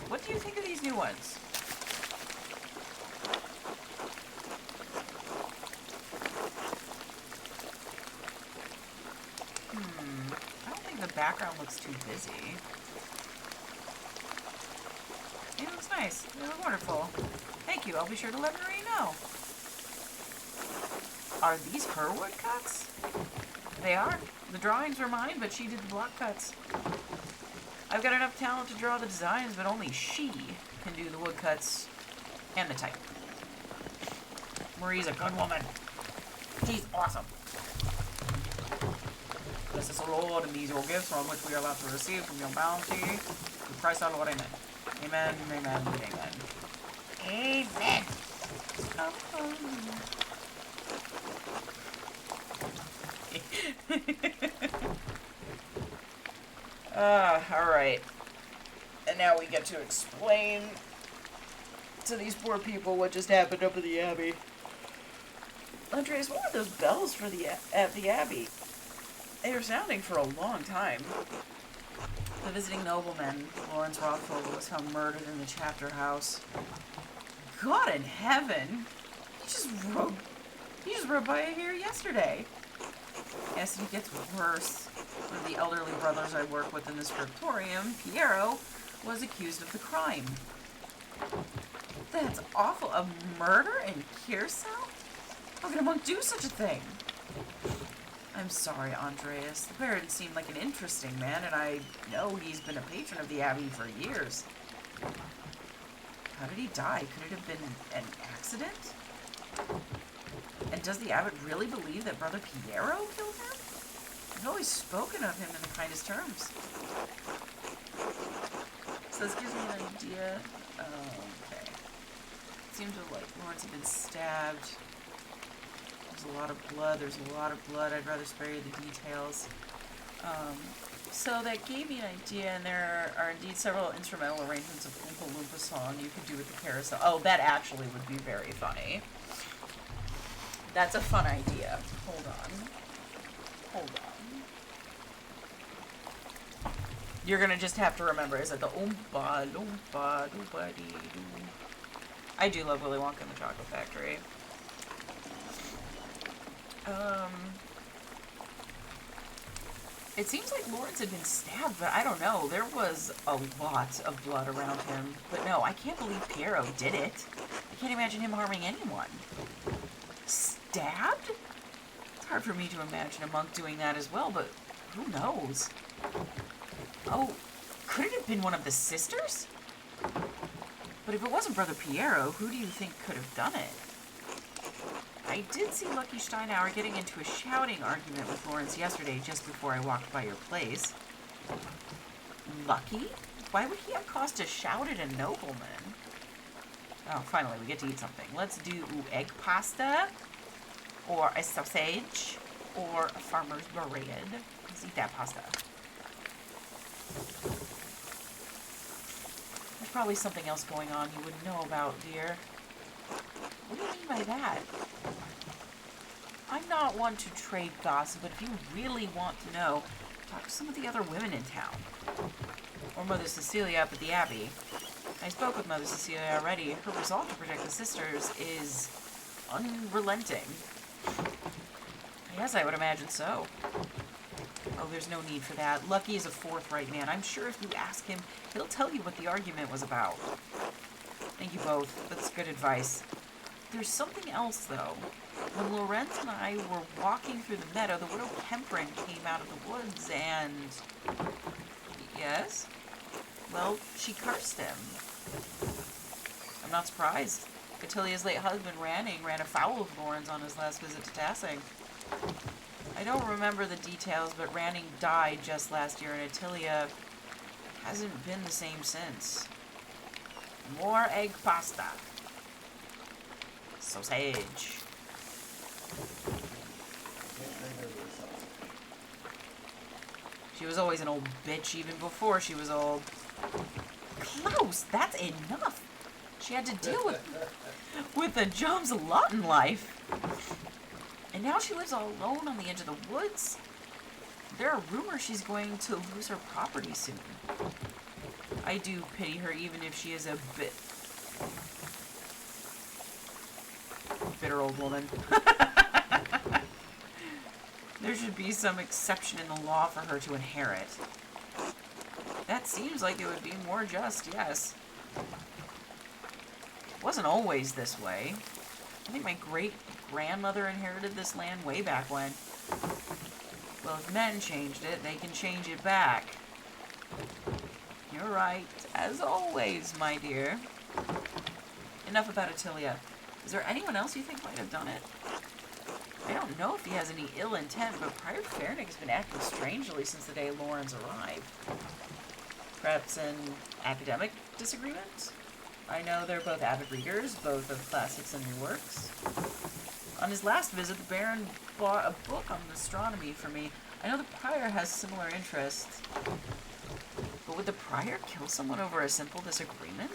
What do you think of these new new ones. I don't think the background looks too busy. It looks nice. They look wonderful. Thank you. I'll be sure to let Marie know. Are these her woodcuts? They are. The drawings were mine, but she did the block cuts. I've got enough talent to draw the designs, but only she can do the woodcuts and the type. Marie's a good woman. She's awesome. Bless us, O Lord, and these your gifts from which we are about to receive from your bounty. Through Christ our Lord, amen. Amen, amen, and amen. Amen. Alright. And now we get to explain to these poor people what just happened up at the Abbey. Andreas, what were those bells for at the Abbey? They were sounding for a long time. The visiting nobleman, Lawrence Rothfull, was found murdered in the chapter house. God in heaven! He just rode by here yesterday. Yes, and it gets worse. One of the elderly brothers I work with in the scriptorium, Piero, was accused of the crime. That's awful. A murder in Kiersau? How can a monk do such a thing? I'm sorry, Andreas. The Baron seemed like an interesting man, and I know he's been a patron of the Abbey for years. How did he die? Could it have been an accident? And does the abbot really believe that Brother Piero killed him? I've always spoken of him in the kindest terms. So this gives me an idea. Okay. It seems like Lawrence had been stabbed. There's a lot of blood. There's a lot of blood. I'd rather spare you the details. So that gave me an idea, and there are indeed several instrumental arrangements of Oompa Loompa song you could do with the carousel. Oh, that actually would be very funny. That's a fun idea. Hold on. Hold on. You're gonna just have to remember, is it the Oompa Loompa Loompa Dee Doo? I do love Willy Wonka and the Chocolate Factory. It seems like Lawrence had been stabbed, but I don't know. There was a lot of blood around him. But no, I can't believe Piero did it. I can't imagine him harming anyone. Stabbed? It's hard for me to imagine a monk doing that as well, but who knows? Oh, could it have been one of the sisters? But if it wasn't Brother Piero, who do you think could have done it? I did see Lucky Steinauer getting into a shouting argument with Lawrence yesterday just before I walked by your place. Lucky? Why would he have cause to shout at a nobleman? Oh, finally, we get to eat something. Let's do egg pasta, or a sausage, or a farmer's bread. Let's eat that pasta. There's probably something else going on you wouldn't know about, dear. What do you mean by that? I'm not one to trade gossip, but if you really want to know, talk to some of the other women in town. Or Mother Cecilia up at the Abbey. I spoke with Mother Cecilia already. Her resolve to protect the sisters is unrelenting. Yes, I would imagine so. Oh, there's no need for that. Lucky is a forthright man. I'm sure if you ask him, he'll tell you what the argument was about. Thank you both. That's good advice. There's something else, though. When Lorenz and I were walking through the meadow, the widow Kemprin came out of the woods and... Yes? Well, she cursed him. I'm not surprised. Attilia's late husband, Ranning, ran afoul of Lorenz on his last visit to Tassing. I don't remember the details, but Ranning died just last year, and Attilia hasn't been the same since. More egg pasta. Sausage. She was always an old bitch even before she was old. Klaus, that's enough. She had to deal with the Job's lot in life. And now she lives all alone on the edge of the woods. There are rumors she's going to lose her property soon. I do pity her, even if she is a bit... bitter old woman. There should be some exception in the law for her to inherit. That seems like it would be more just, yes. It wasn't always this way. I think my great-grandmother inherited this land way back when. Well, if men changed it, they can change it back. You're right, as always, my dear. Enough about Attilia. Is there anyone else you think might have done it? I don't know if he has any ill intent, but Prior Fernick has been acting strangely since the day Lawrence arrived. Perhaps an academic disagreement? I know they're both avid readers, both of classics and new works. On his last visit, the Baron bought a book on astronomy for me. I know the Prior has similar interests. But would the Prior kill someone over a simple disagreement?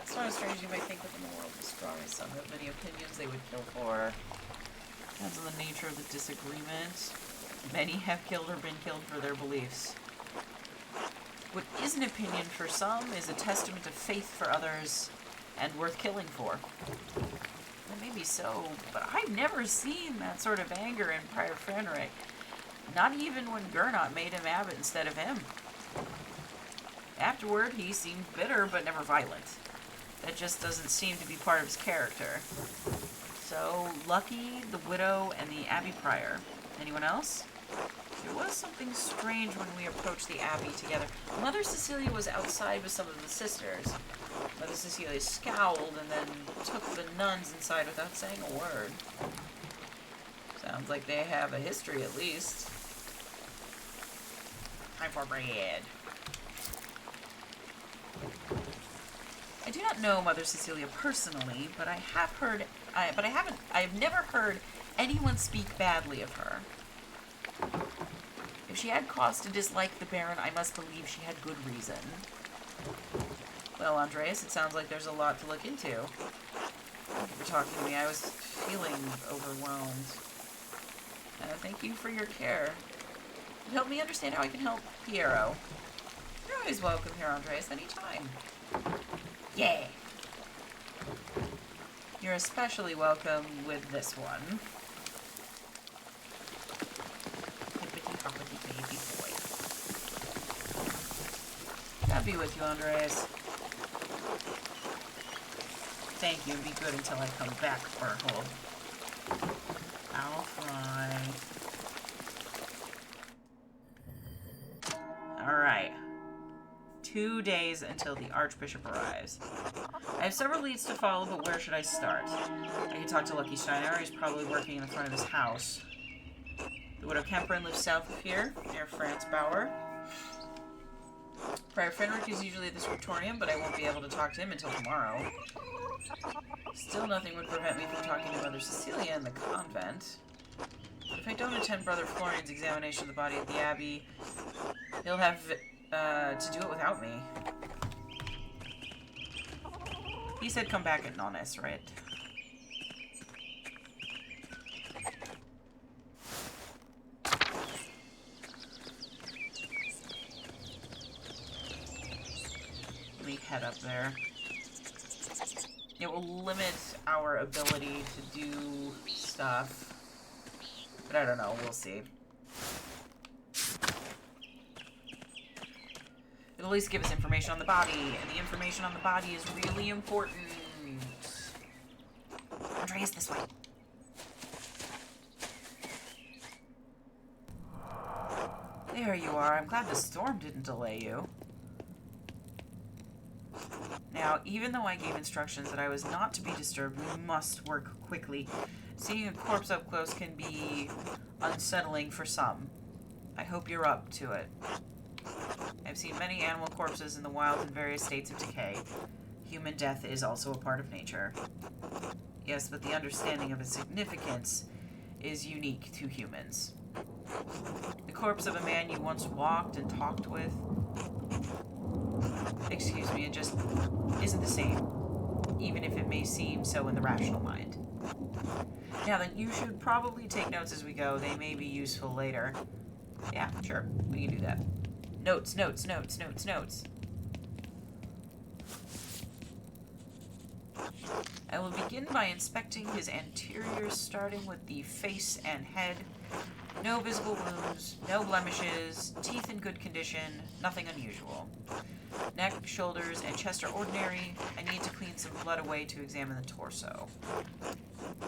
It's not as strange as you might think within the world of astronomy. Some have many opinions they would kill for. Depends on the nature of the disagreement. Many have killed or been killed for their beliefs. What is an opinion for some is a testament of faith for others and worth killing for. That may be so, but I've never seen that sort of anger in Prior Fenric. Not even when Gernot made him abbot instead of him. Afterward, he seemed bitter but never violent. That just doesn't seem to be part of his character. So, Lucky, the widow, and the Abbey Prior. Anyone else? There was something strange when we approached the Abbey together. Mother Cecilia was outside with some of the sisters. Mother Cecilia scowled and then took the nuns inside without saying a word. Sounds like they have a history at least. Time for bread. I do not know Mother Cecilia personally, but I have never heard anyone speak badly of her. If she had cause to dislike the Baron, I must believe she had good reason. Well, Andreas, it sounds like there's a lot to look into. Thank you for talking to me. I was feeling overwhelmed. Thank you for your care. It helped me understand how I can help Piero. You're always welcome here, Andreas, anytime. Yeah! You're especially welcome with this one. Hippity-hoppity baby boy. God be with you, Andreas. Thank you, and be good until I come back, Berthold. I'll fly. Alright. 2 days until the Archbishop arrives. I have several leads to follow, but where should I start? I can talk to Lucky Steiner. He's probably working in the front of his house. The Widow Kemperin lives south of here, near Franz Bauer. Prior Fenric is usually at the scriptorium, but I won't be able to talk to him until tomorrow. Still, nothing would prevent me from talking to Mother Cecilia in the convent. But if I don't attend Brother Florian's examination of the body at the Abbey, he'll have to do it without me. He said come back at Nones, right? Let me head up there. It will limit our ability to do stuff. But I don't know, we'll see. It'll at least give us information on the body, and the information on the body is really important. Andreas, this way. There you are. I'm glad the storm didn't delay you. Now, even though I gave instructions that I was not to be disturbed, we must work quickly. Seeing a corpse up close can be unsettling for some. I hope you're up to it. I've seen many animal corpses in the wild in various states of decay. Human death is also a part of nature. Yes, but the understanding of its significance is unique to humans. The corpse of a man you once walked and talked with, excuse me, it just isn't the same, even if it may seem so in the rational mind. Now then, you should probably take notes as we go. They may be useful later. Yeah, sure. We can do that. Notes, notes, notes, notes, notes. I will begin by inspecting his anterior, starting with the face and head. No visible wounds, no blemishes, teeth in good condition, nothing unusual. Neck, shoulders, and chest are ordinary. I need to clean some blood away to examine the torso.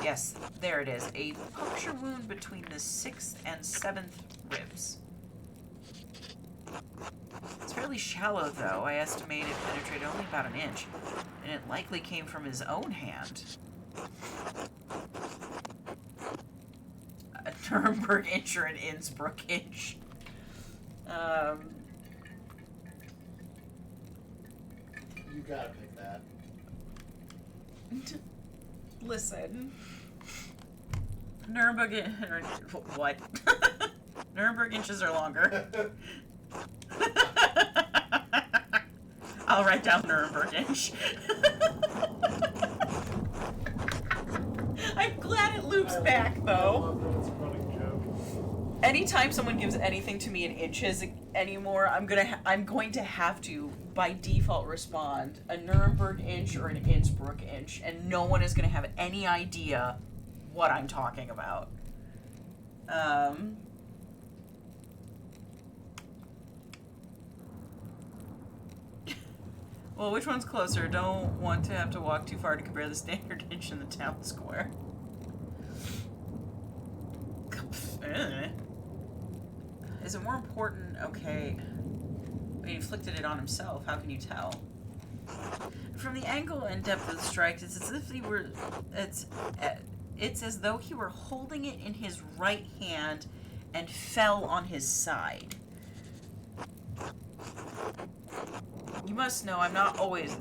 Yes, there it is. A puncture wound between the 6th and 7th ribs. It's fairly shallow, though. I estimate it penetrated only about an inch, and it likely came from his own hand. A Nuremberg inch or an Innsbruck inch. You gotta pick that. Listen. Nuremberg what? Nuremberg inches are longer. I'll write down Nuremberg inch. I'm glad it loops back, though. It's a running joke. Anytime someone gives anything to me in inches anymore, I'm going to have to, by default, respond a Nuremberg inch or an Innsbruck inch, and no one is going to have any idea what I'm talking about. Well, which one's closer? Don't want to have to walk too far to compare the standard inch in the town square. Is it more important? Okay. He inflicted it on himself. How can you tell? From the angle and depth of the strike, it's as if he were. It's as though he were holding it in his right hand and fell on his side. You must know I'm not always.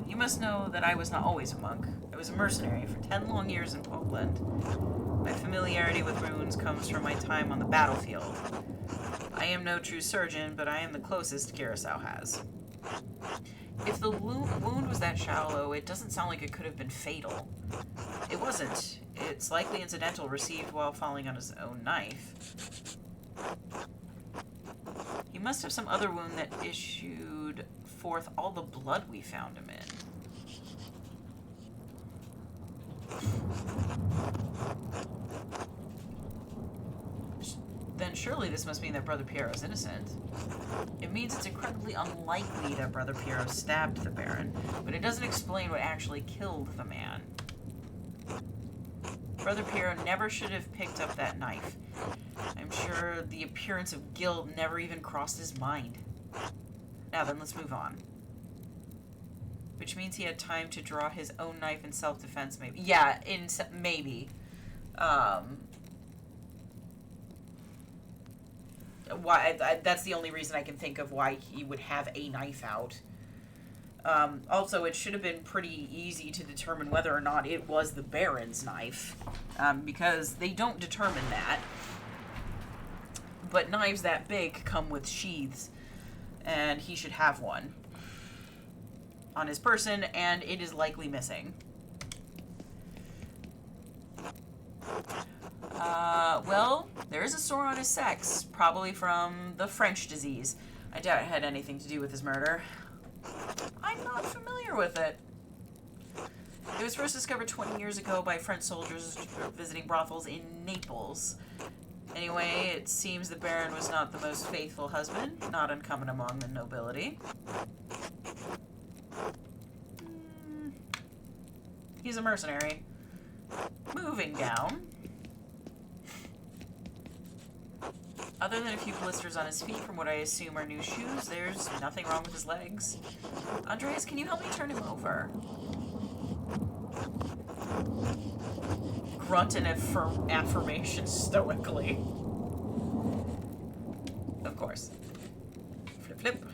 You must know that I was not always a monk. I was a mercenary for 10 long years in Poland. My familiarity with runes comes from my time on the battlefield. I am no true surgeon, but I am the closest Curacao has. If the wound was that shallow, it doesn't sound like it could have been fatal. It wasn't. It's likely incidental, received while falling on his own knife. He must have some other wound that issued forth all the blood we found him in. Then surely this must mean that Brother Piero is innocent. It means it's incredibly unlikely that Brother Piero stabbed the Baron, but it doesn't explain what actually killed the man. Brother Piero never should have picked up that knife. I'm sure the appearance of guilt never even crossed his mind. Now then, let's move on. Which means he had time to draw his own knife in self-defense, maybe. Yeah, maybe. That's the only reason I can think of why he would have a knife out. Also, it should have been pretty easy to determine whether or not it was the Baron's knife, because they don't determine that. But knives that big come with sheaths, and he should have one on his person, and it is likely missing. Well, there is a sore on his sex, probably from the French disease. I doubt it had anything to do with his murder. I'm not familiar with it. It was first discovered 20 years ago by French soldiers visiting brothels in Naples. Anyway, it seems the Baron was not the most faithful husband, not uncommon among the nobility. He's a mercenary. Moving down. Other than a few blisters on his feet from what I assume are new shoes, there's nothing wrong with his legs. Andreas, can you help me turn him over? Grunt an affirmation stoically. Of course. Flip, flip.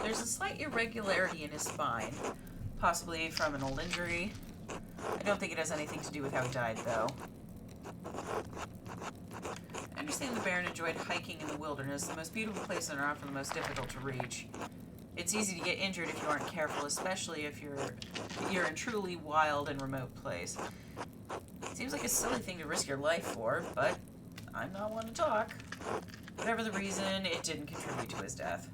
There's a slight irregularity in his spine, possibly from an old injury. I don't think it has anything to do with how he died, though. I understand the Baron enjoyed hiking in the wilderness, the most beautiful place on Earth and the most difficult to reach. It's easy to get injured if you aren't careful, especially if you're in truly wild and remote place. Seems like a silly thing to risk your life for, but I'm not one to talk. Whatever the reason, it didn't contribute to his death.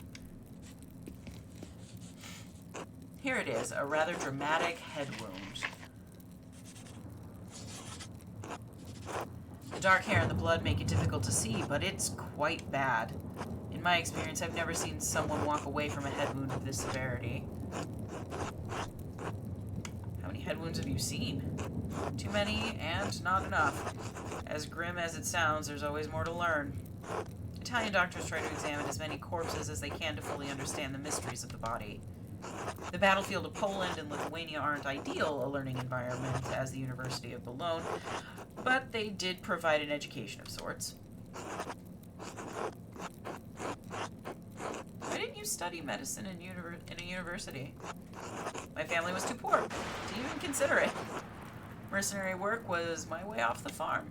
Here it is, a rather dramatic head wound. The dark hair and the blood make it difficult to see, but it's quite bad. In my experience, I've never seen someone walk away from a head wound of this severity. How many head wounds have you seen? Too many, and not enough. As grim as it sounds, there's always more to learn. Italian doctors try to examine as many corpses as they can to fully understand the mysteries of the body. The battlefield of Poland and Lithuania aren't ideal a learning environment as the University of Bologna, but they did provide an education of sorts. Why didn't you study medicine in a university? My family was too poor to even consider it. Mercenary work was my way off the farm.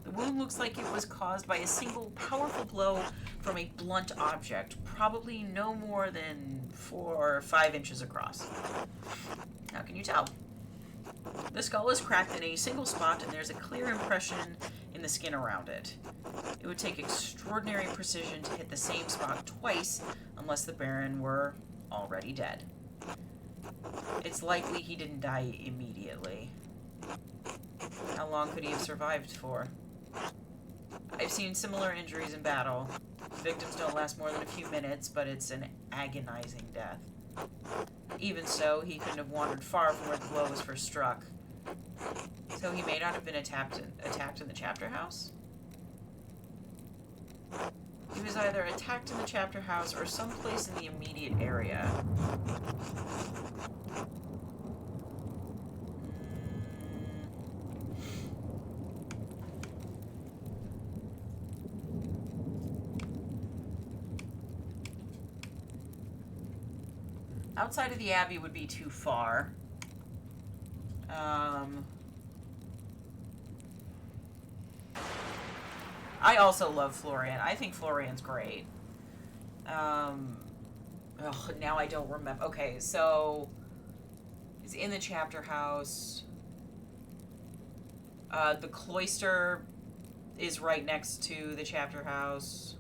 The wound looks like it was caused by a single powerful blow from a blunt object, probably no more than 4 or 5 inches across. How can you tell? The skull is cracked in a single spot, and there's a clear impression in the skin around it. It would take extraordinary precision to hit the same spot twice, unless the Baron were already dead. It's likely he didn't die immediately. How long could he have survived for? I've seen similar injuries in battle. Victims don't last more than a few minutes, but it's an agonizing death. Even so, he couldn't have wandered far from where the blow was first struck. So he may not have been attacked in the chapter house? He was either attacked in the chapter house or someplace in the immediate area. Outside of the Abbey would be too far. I also love Florian. I think Florian's great. Now I don't remember. Okay, so he's in the chapter house. The cloister is right next to the chapter house.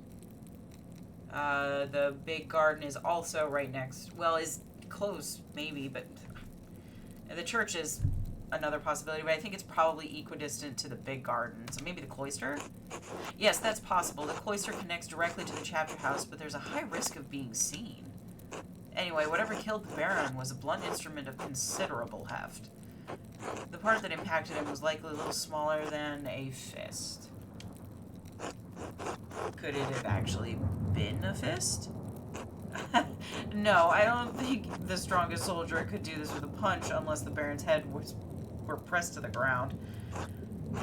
The big garden is also right next. Well, is close, maybe, but the church is another possibility, but I think it's probably equidistant to the big garden. So maybe the cloister? Yes, that's possible. The cloister connects directly to the chapter house, but there's a high risk of being seen. Anyway, whatever killed the Baron was a blunt instrument of considerable heft. The part that impacted him was likely a little smaller than a fist. Could it have actually been a fist? No, I don't think the strongest soldier could do this with a punch unless the Baron's head were pressed to the ground.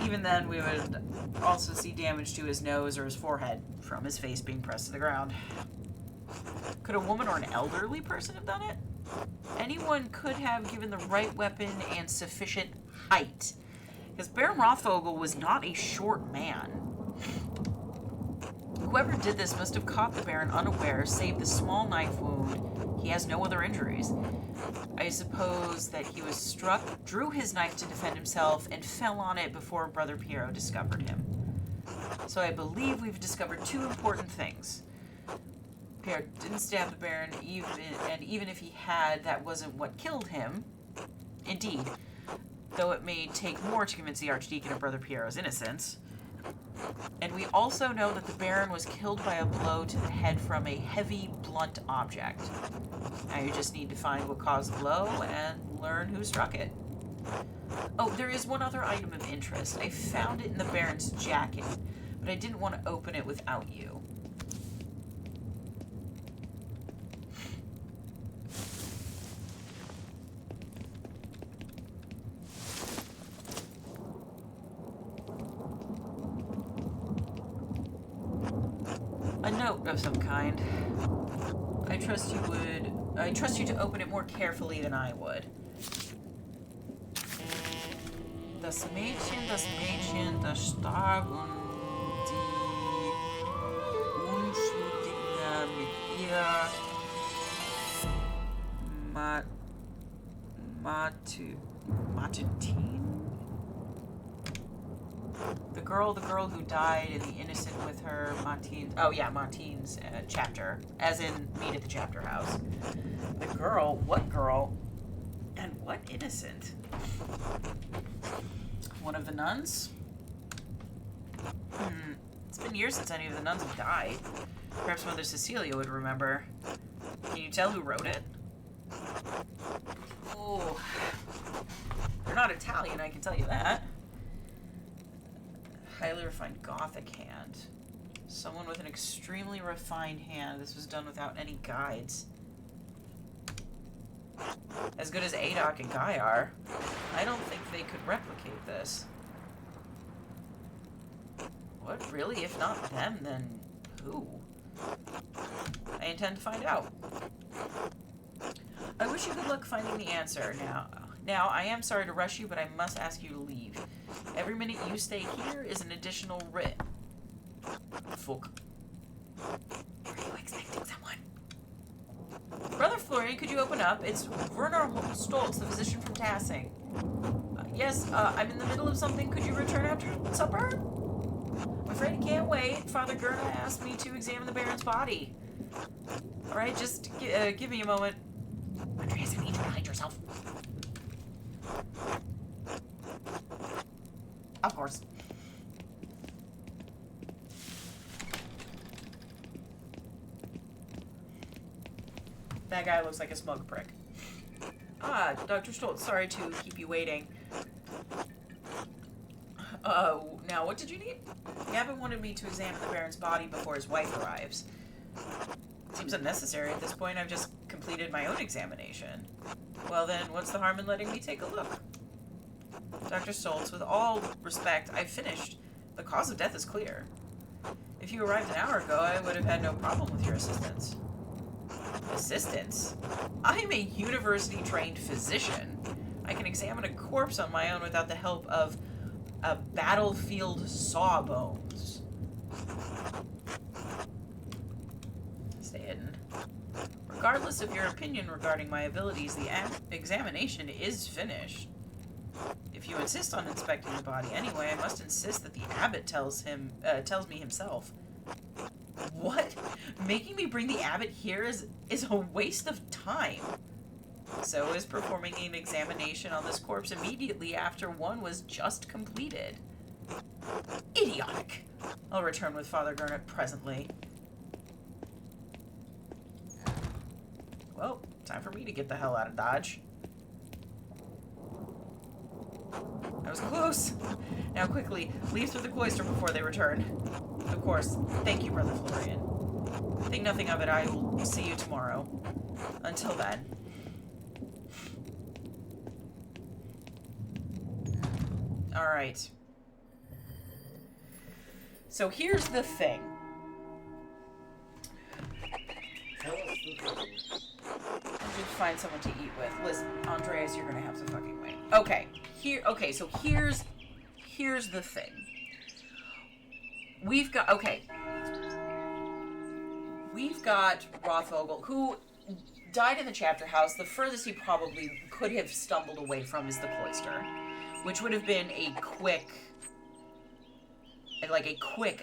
Even then, we would also see damage to his nose or his forehead from his face being pressed to the ground. Could a woman or an elderly person have done it? Anyone could have, given the right weapon and sufficient height. Because Baron Rothvogel was not a short man. Whoever did this must have caught the Baron unaware, save the small knife wound. He has no other injuries. I suppose that he was struck, drew his knife to defend himself, and fell on it before Brother Piero discovered him. So I believe we've discovered 2 important things. Piero didn't stab the Baron, even if he had, that wasn't what killed him. Indeed, though it may take more to convince the Archdeacon of Brother Piero's innocence. And we also know that the Baron was killed by a blow to the head from a heavy, blunt object. Now you just need to find what caused the blow and learn who struck it. Oh, there is one other item of interest. I found it in the Baron's jacket, but I didn't want to open it without you. A note of some kind. I trust you to open it more carefully than I would. Das Mädchen, das starb und die Unschuldige mit ihr Matutine? The girl who died and the innocent with her, Montine's. Oh yeah, Montine's chapter, as in meet at the chapter house. The girl, what girl, and what innocent? One of the nuns? It's been years since any of the nuns have died. Perhaps Mother Cecilia would remember. Can you tell who wrote it? Oh, you're not Italian, I can tell you that. Highly refined Gothic hand. Someone with an extremely refined hand. This was done without any guides. As good as Adok and Guy are, I don't think they could replicate this. What, really? If not them, then who? I intend to find out. I wish you good luck finding the answer. Now, I am sorry to rush you, but I must ask you to leave. Every minute you stay here is an additional writ. Fuck. Are you expecting someone? Brother Florian, could you open up? It's Werner Stoltz, the physician from Tassing. Yes, I'm in the middle of something. Could you return after supper? I'm afraid I can't wait. Father Gerna asked me to examine the Baron's body. Alright, just give me a moment. Andreas, you need to hide yourself. Of course. That guy looks like a smug prick. Ah, Dr. Stoltz, sorry to keep you waiting. Now what did you need? Gavin wanted me to examine the Baron's body before his wife arrives. Seems unnecessary at this point. I've just completed my own examination. Well then, what's the harm in letting me take a look? Dr. Stoltz, with all respect, I've finished. The cause of death is clear. If you arrived an hour ago, I would have had no problem with your assistance. Assistance? I'm a university-trained physician. I can examine a corpse on my own without the help of a battlefield sawbones. Stay hidden. Regardless of your opinion regarding my abilities, the examination is finished. If you insist on inspecting the body anyway, I must insist that the abbot tells me himself. What? Making me bring the abbot here is a waste of time. So is performing an examination on this corpse immediately after one was just completed. Idiotic. I'll return with Father Gurnet presently. Well, time for me to get the hell out of Dodge. That was close. Now quickly, leave through the cloister before they return. Of course. Thank you, Brother Florian. Think nothing of it. I will see you tomorrow. Until then. Alright. So here's the thing. Tell us the thing. I should find someone to eat with. Listen, Andreas, you're gonna have to fucking wait. Okay. So here's the thing. We've got Rothvogel, who died in the chapter house. The furthest he probably could have stumbled away from is the cloister, which would have been a quick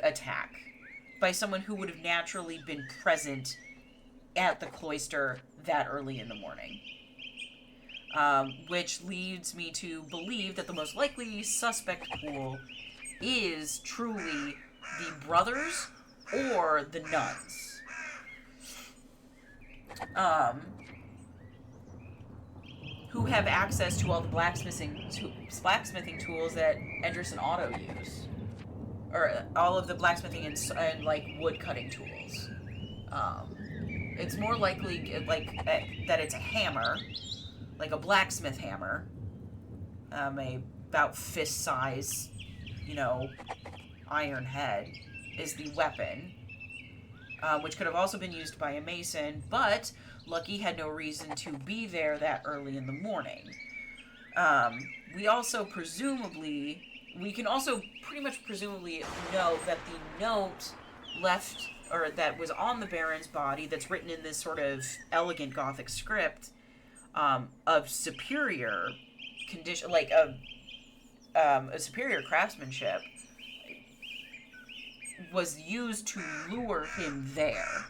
attack by someone who would have naturally been present at the cloister that early in the morning. Which leads me to believe that the most likely suspect pool is truly the brothers or the nuns. Who have access to all the blacksmithing tools that Edris and Otto use. Or all of the blacksmithing and like wood cutting tools. It's more likely that it's a hammer, like a blacksmith hammer, about fist size, iron head is the weapon, which could have also been used by a mason, but Lucky had no reason to be there that early in the morning. We can also presumably know that the note left, or that was on the Baron's body, that's written in this sort of elegant Gothic script, of superior condition, like a superior craftsmanship, was used to lure him there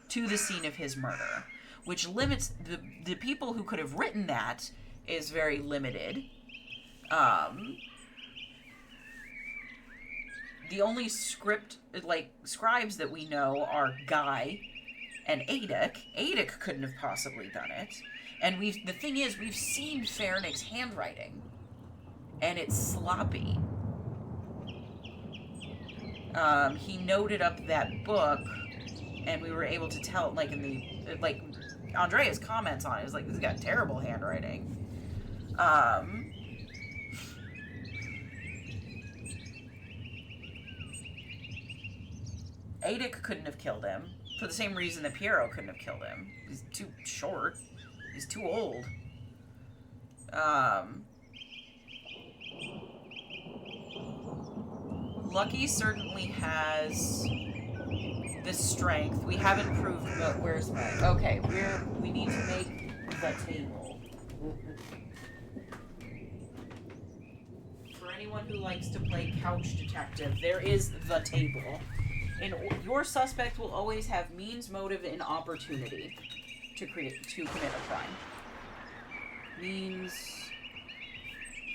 to the scene of his murder, which limits the people who could have written that is very limited. The only scribes that we know are Guy and Adic. Adic couldn't have possibly done it. And the thing is, we've seen Fernic's handwriting, and it's sloppy. He noted up that book, and we were able to tell, like, in the, like, Andrea's comments on it is like, this has got terrible handwriting. Adic couldn't have killed him for the same reason that Piero couldn't have killed him. He's too short. He's too old. Lucky certainly has the strength. We haven't proved, but where's my... Okay, we need to make the table. For anyone who likes to play couch detective, there is the table. And your suspect will always have means, motive, and opportunity to commit a crime. Means,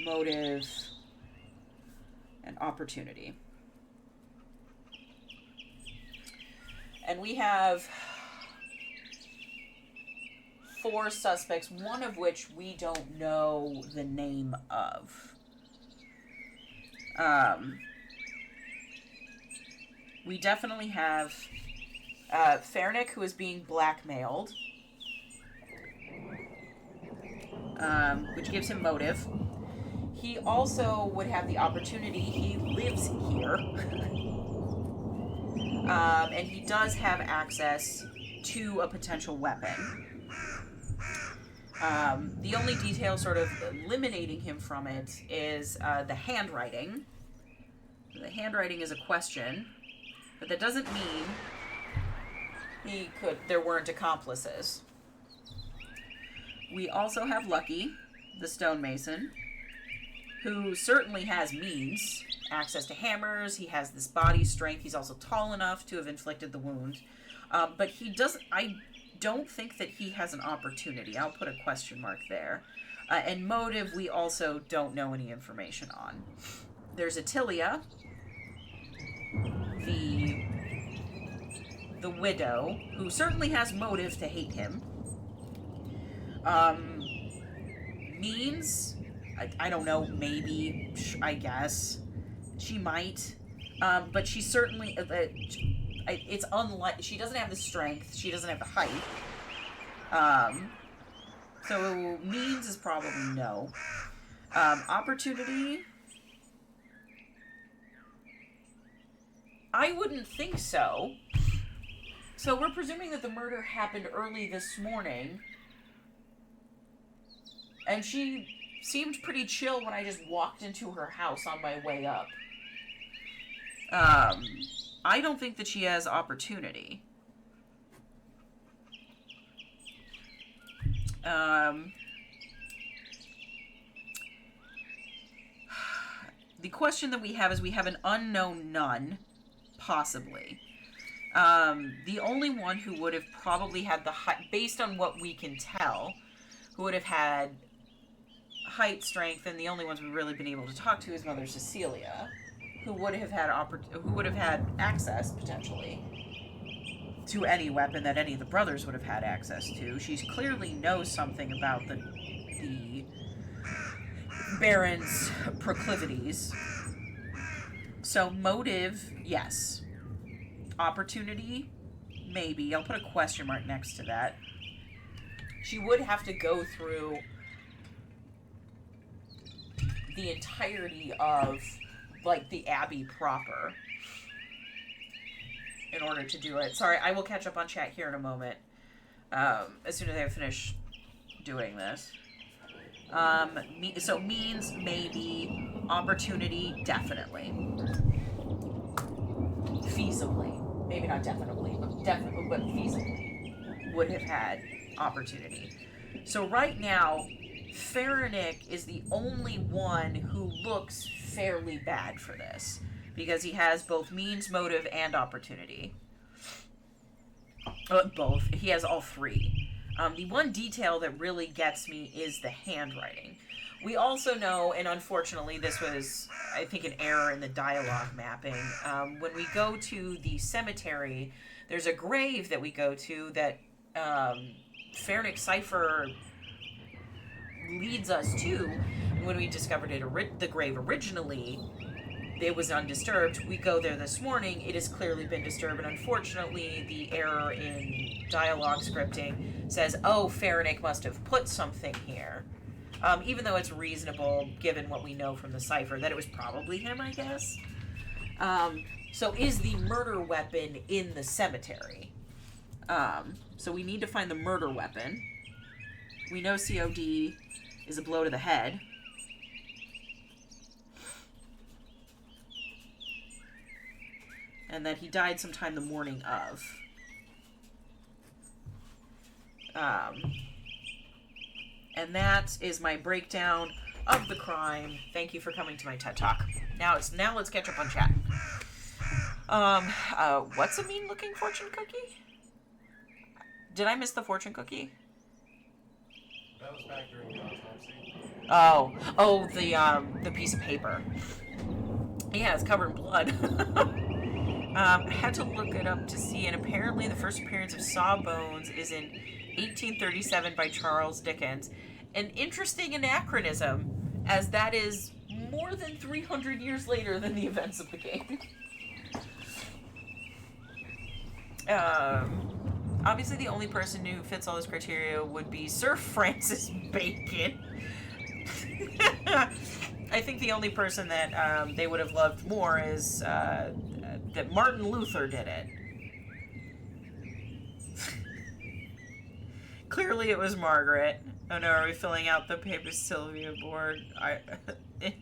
motive, and opportunity. And we have 4 suspects, one of which we don't know the name of. We definitely have Fernic, who is being blackmailed, which gives him motive. He also would have the opportunity. He lives here. And he does have access to a potential weapon. The only detail sort of eliminating him from it is the handwriting. The handwriting is a question, but that doesn't mean there weren't accomplices. We also have Lucky, the stonemason, who certainly has means, access to hammers. He has this body strength. He's also tall enough to have inflicted the wound. But I don't think that he has an opportunity. I'll put a question mark there. And motive, we also don't know any information on. There's Attilia, the widow, who certainly has motive to hate him. Means, I don't know, maybe, I guess. She might. But she certainly, it's unlike, she doesn't have the strength, she doesn't have the height. So means is probably no. Opportunity, I wouldn't think so. So we're presuming that the murder happened early this morning. And she seemed pretty chill when I just walked into her house on my way up. I don't think that she has opportunity. The question that we have is we have an unknown nun, possibly. The only one who would have probably had the height, based on what we can tell, who would have had height, strength, and the only ones we've really been able to talk to is Mother Cecilia, who would have had access, potentially, to any weapon that any of the brothers would have had access to. She clearly knows something about the Baron's proclivities. So motive, yes. Opportunity, maybe. I'll put a question mark next to that. She would have to go through the entirety of, like, the Abbey proper in order to do it. Sorry, I will catch up on chat here in a moment, as soon as I finish doing this. So means, maybe. Opportunity, definitely. Feasibly. Maybe not definitely, but feasibly would have had opportunity. So right now, Faranick is the only one who looks fairly bad for this. Because he has both means, motive, and opportunity. Both. He has all three. The one detail that really gets me is the handwriting. We also know, and unfortunately this was, I think, an error in the dialogue mapping. When we go to the cemetery, there's a grave that we go to that Faranick's cipher leads us to. When we discovered the grave originally, it was undisturbed. We go there this morning. It has clearly been disturbed, and unfortunately, the error in dialogue scripting says, "Oh, Faranick must have put something here," even though it's reasonable, given what we know from the cipher, that it was probably him, I guess. So, is the murder weapon in the cemetery? So we need to find the murder weapon. We know COD is a blow to the head. And that he died sometime the morning of. And that is my breakdown of the crime. Thank you for coming to my TED Talk. Now let's catch up on chat. What's a mean looking fortune cookie? Did I miss the fortune cookie? That was back during the autopsy. Oh, the piece of paper. Yeah, it's covered in blood. I had to look it up to see, and apparently the first appearance of Sawbones is in 1837 by Charles Dickens. An interesting anachronism, as that is more than 300 years later than the events of the game. Obviously the only person who fits all this criteria would be Sir Francis Bacon. I think the only person that they would have loved more is that Martin Luther did it. Clearly it was Margaret. Oh no, are we filling out the paper Sylvia board? In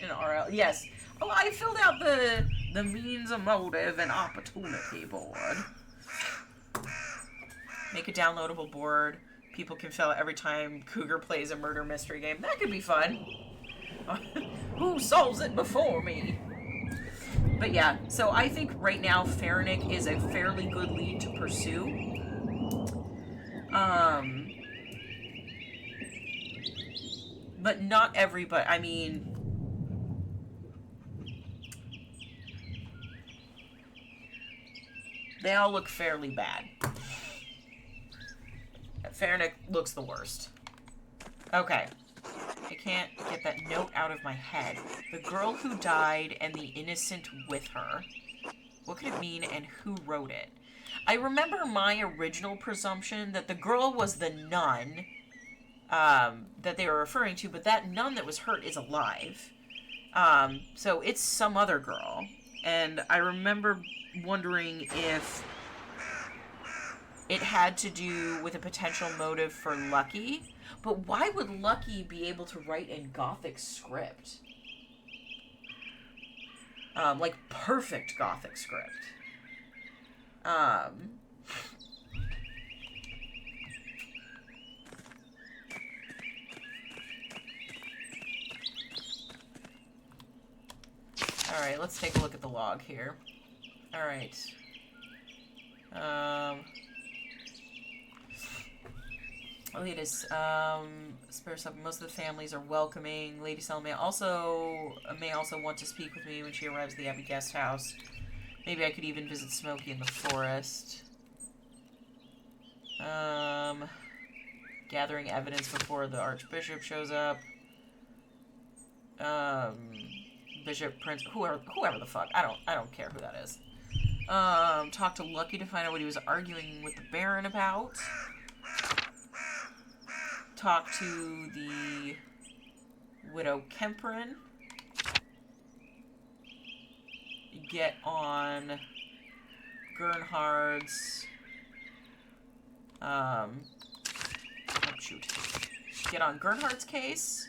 RL. Yes. Oh, I filled out the means of motive and opportunity board. Make a downloadable board. People can fill out every time Cougar plays a murder mystery game. That could be fun. Who solves it before me? But yeah, so I think right now Faranick is a fairly good lead to pursue. But not everybody. I mean, they all look fairly bad. Faranick looks the worst. Okay. I can't get that note out of my head. The girl who died and the innocent with her. What could it mean and who wrote it? I remember my original presumption that the girl was the nun that they were referring to, but that nun that was hurt is alive. So it's some other girl. And I remember wondering if it had to do with a potential motive for Lucky. But why would Lucky be able to write in Gothic script? Like perfect Gothic script. Alright, let's take a look at the log here. Alright. Latest, spare something. Most of the families are welcoming. Lady Selma may also want to speak with me when she arrives at the Abbey guest house. Maybe I could even visit Smokey in the forest. Gathering evidence before the Archbishop shows up. Bishop, Prince, whoever the fuck. I don't care who that is. Talk to Lucky to find out what he was arguing with the Baron about. Talk to the Widow Kemperin. Get on Gernhard's oh shoot. Get on Gernhard's case.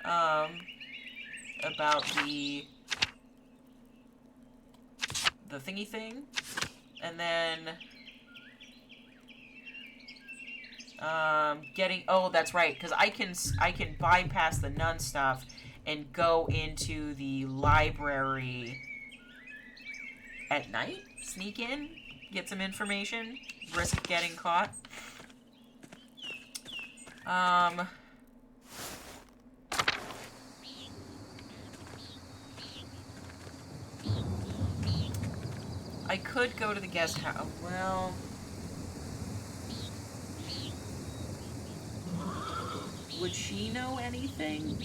About the thingy thing. And then Oh, that's right, because I can bypass the nun stuff and go into the library at night, sneak in, get some information, risk getting caught. I could go to the guest house. Well, would she know anything?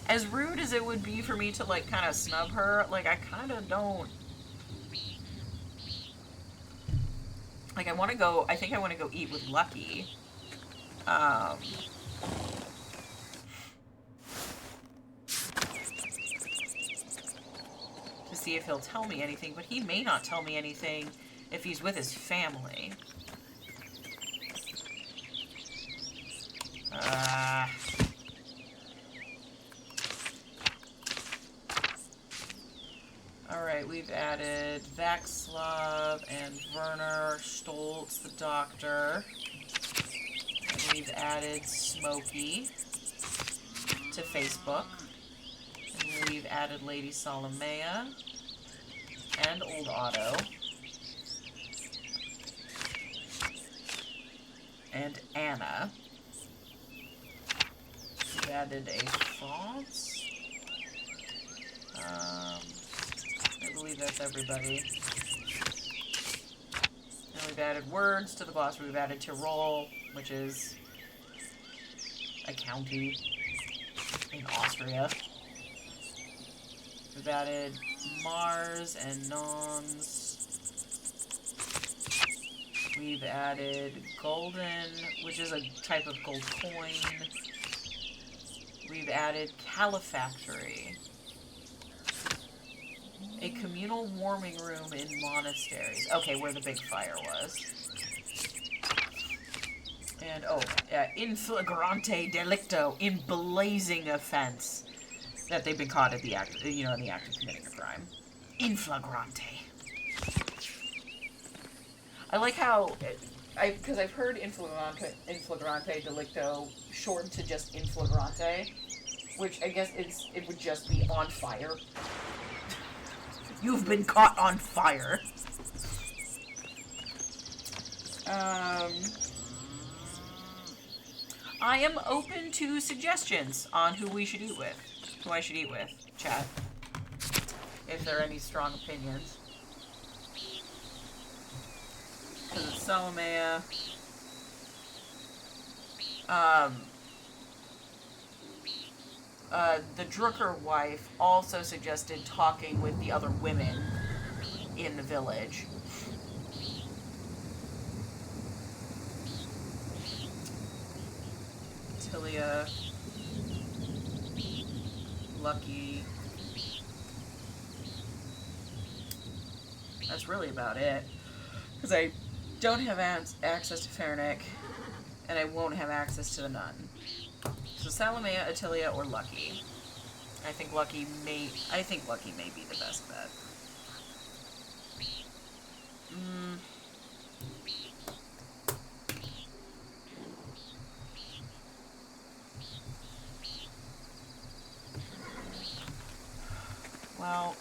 As rude as it would be for me to, like, kind of snub her, like, I kind of don't. Like, I think I want to go eat with Lucky. To see if he'll tell me anything, but he may not tell me anything if he's with his family. Alright, we've added Vaxlov and Werner Stoltz, the doctor. And we've added Smokey to Facebook. And we've added Lady Solomea and Old Otto. And Anna. We've added a Fonz. I believe that's everybody. And we've added words to the boss. We've added Tyrol, which is a county in Austria. We've added Mars and Nons. We've added Golden, which is a type of gold coin. We've added Califactory. A communal warming room in monasteries. Okay, where the big fire was. And, in flagrante delicto, in blazing offense, that they've been caught at the act, in the act of committing a crime. In flagrante. I like how, because I've heard in flagrante delicto shortened to just in flagrante, which I guess it would just be on fire. You've been caught on fire. I am open to suggestions on who I should eat with, chat. If there are any strong opinions. Because it's Solomea. The Drucker wife also suggested talking with the other women in the village. Tilia, Lucky. That's really about it. Because I don't have access to Fernick, and I won't have access to the nun. So Salomea, Attilia, or Lucky. I think Lucky may be the best bet. Well,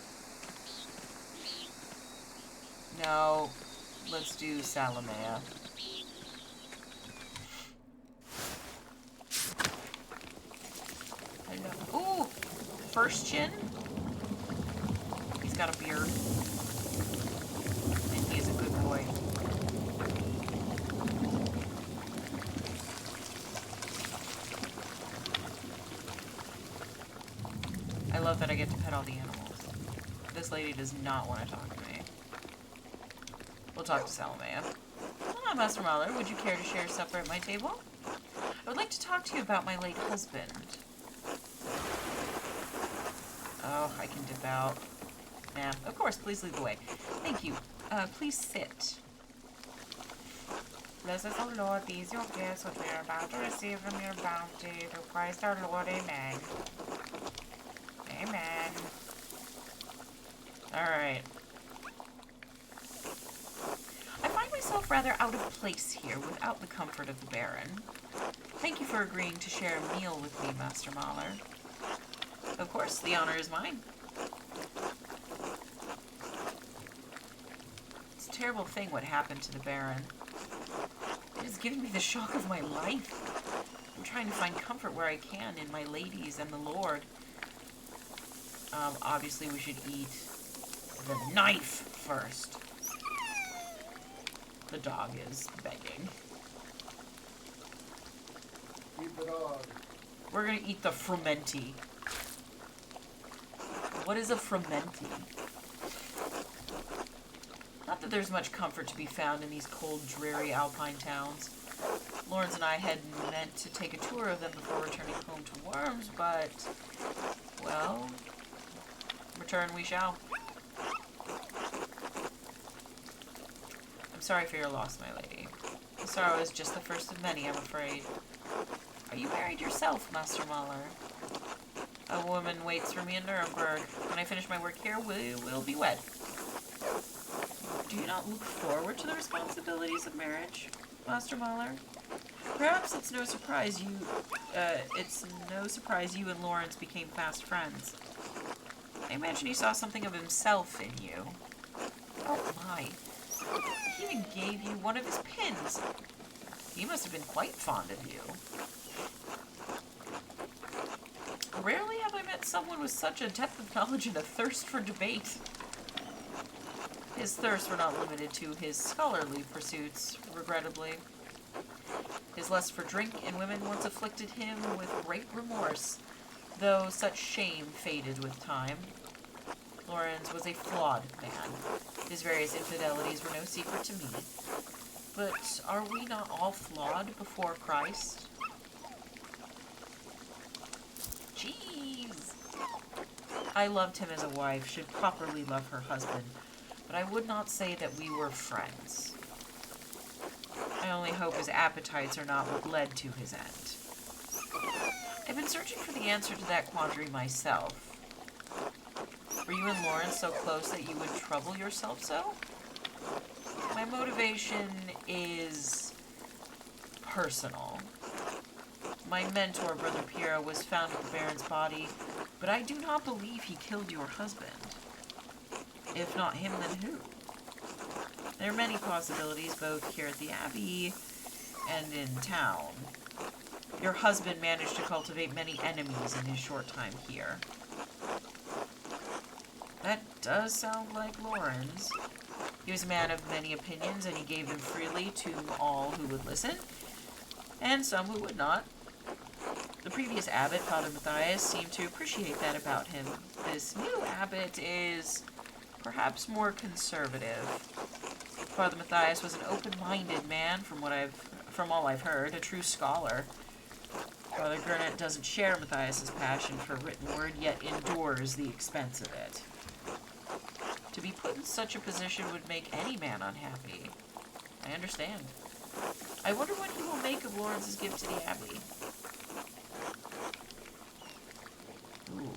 no, let's do Salomea. Ooh, first chin. He's got a beard, and he is a good boy. I love that I get to pet all the animals. This lady does not want to talk to me. We'll talk to Salomea. Hello, Master Mahler. Would you care to share supper at my table? I would like to talk to you about my late husband. Oh, I can dip out. Yeah, of course, please lead the way. Thank you. Please sit. Bless us, O Lord, these your gifts, which we are about to receive from your bounty, through Christ our Lord. Amen. Amen. Alright. I find myself rather out of place here without the comfort of the Baron. Thank you for agreeing to share a meal with me, Master Mahler. Of course, the honor is mine. It's a terrible thing what happened to the Baron. It has given me the shock of my life. I'm trying to find comfort where I can in my ladies and the Lord. Obviously we should eat the knife first. The dog is begging. Eat the dog. We're gonna eat the frumenti. What is a frumenti? Not that there's much comfort to be found in these cold, dreary alpine towns. Lawrence and I had meant to take a tour of them before returning home to Worms, but, well, return we shall. I'm sorry for your loss, my lady. The sorrow is just the first of many, I'm afraid. Are you married yourself, Master Mahler? A woman waits for me in Nuremberg. When I finish my work here, we will be wed. Do you not look forward to the responsibilities of marriage, Master Mahler? Perhaps it's no surprise you and Lawrence became fast friends. I imagine he saw something of himself in you. Oh my. He even gave you one of his pins. He must have been quite fond of you. Rarely have I met someone with such a depth of knowledge and a thirst for debate. His thirsts were not limited to his scholarly pursuits, regrettably. His lust for drink and women once afflicted him with great remorse, though such shame faded with time. Lawrence was a flawed man. His various infidelities were no secret to me. But are we not all flawed before Christ? Jeez! I loved him as a wife should properly love her husband, but I would not say that we were friends. I only hope his appetites are not what led to his end. I've been searching for the answer to that quandary myself. Were you and Lawrence so close that you would trouble yourself so? My motivation is personal. My mentor, Brother Piero, was found with the Baron's body, but I do not believe he killed your husband. If not him, then who? There are many possibilities, both here at the Abbey and in town. Your husband managed to cultivate many enemies in his short time here. That does sound like Lawrence. He was a man of many opinions, and he gave them freely to all who would listen, and some who would not. The previous abbot, Father Matthias, seemed to appreciate that about him. This new abbot is perhaps more conservative. Father Matthias was an open-minded man, from all I've heard, a true scholar. Father Gurnet doesn't share Matthias's passion for written word, yet endures the expense of it. To be put in such a position would make any man unhappy. I understand. I wonder what he will make of Lawrence's gift to the Abbey. Ooh.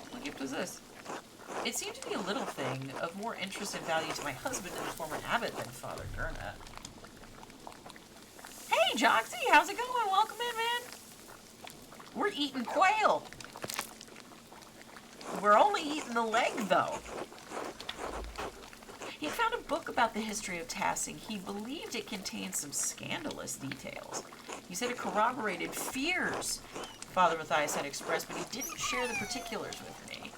What gift was this? It seemed to be a little thing of more interest and value to my husband and the former abbot than Father Gurnet. Hey, Joxy, how's it going? Welcome in, man. We're eating quail. We're only eating the leg, though. He had found a book about the history of Tassing. He believed it contained some scandalous details. He said it corroborated fears Father Matthias had expressed, but he didn't share the particulars with me.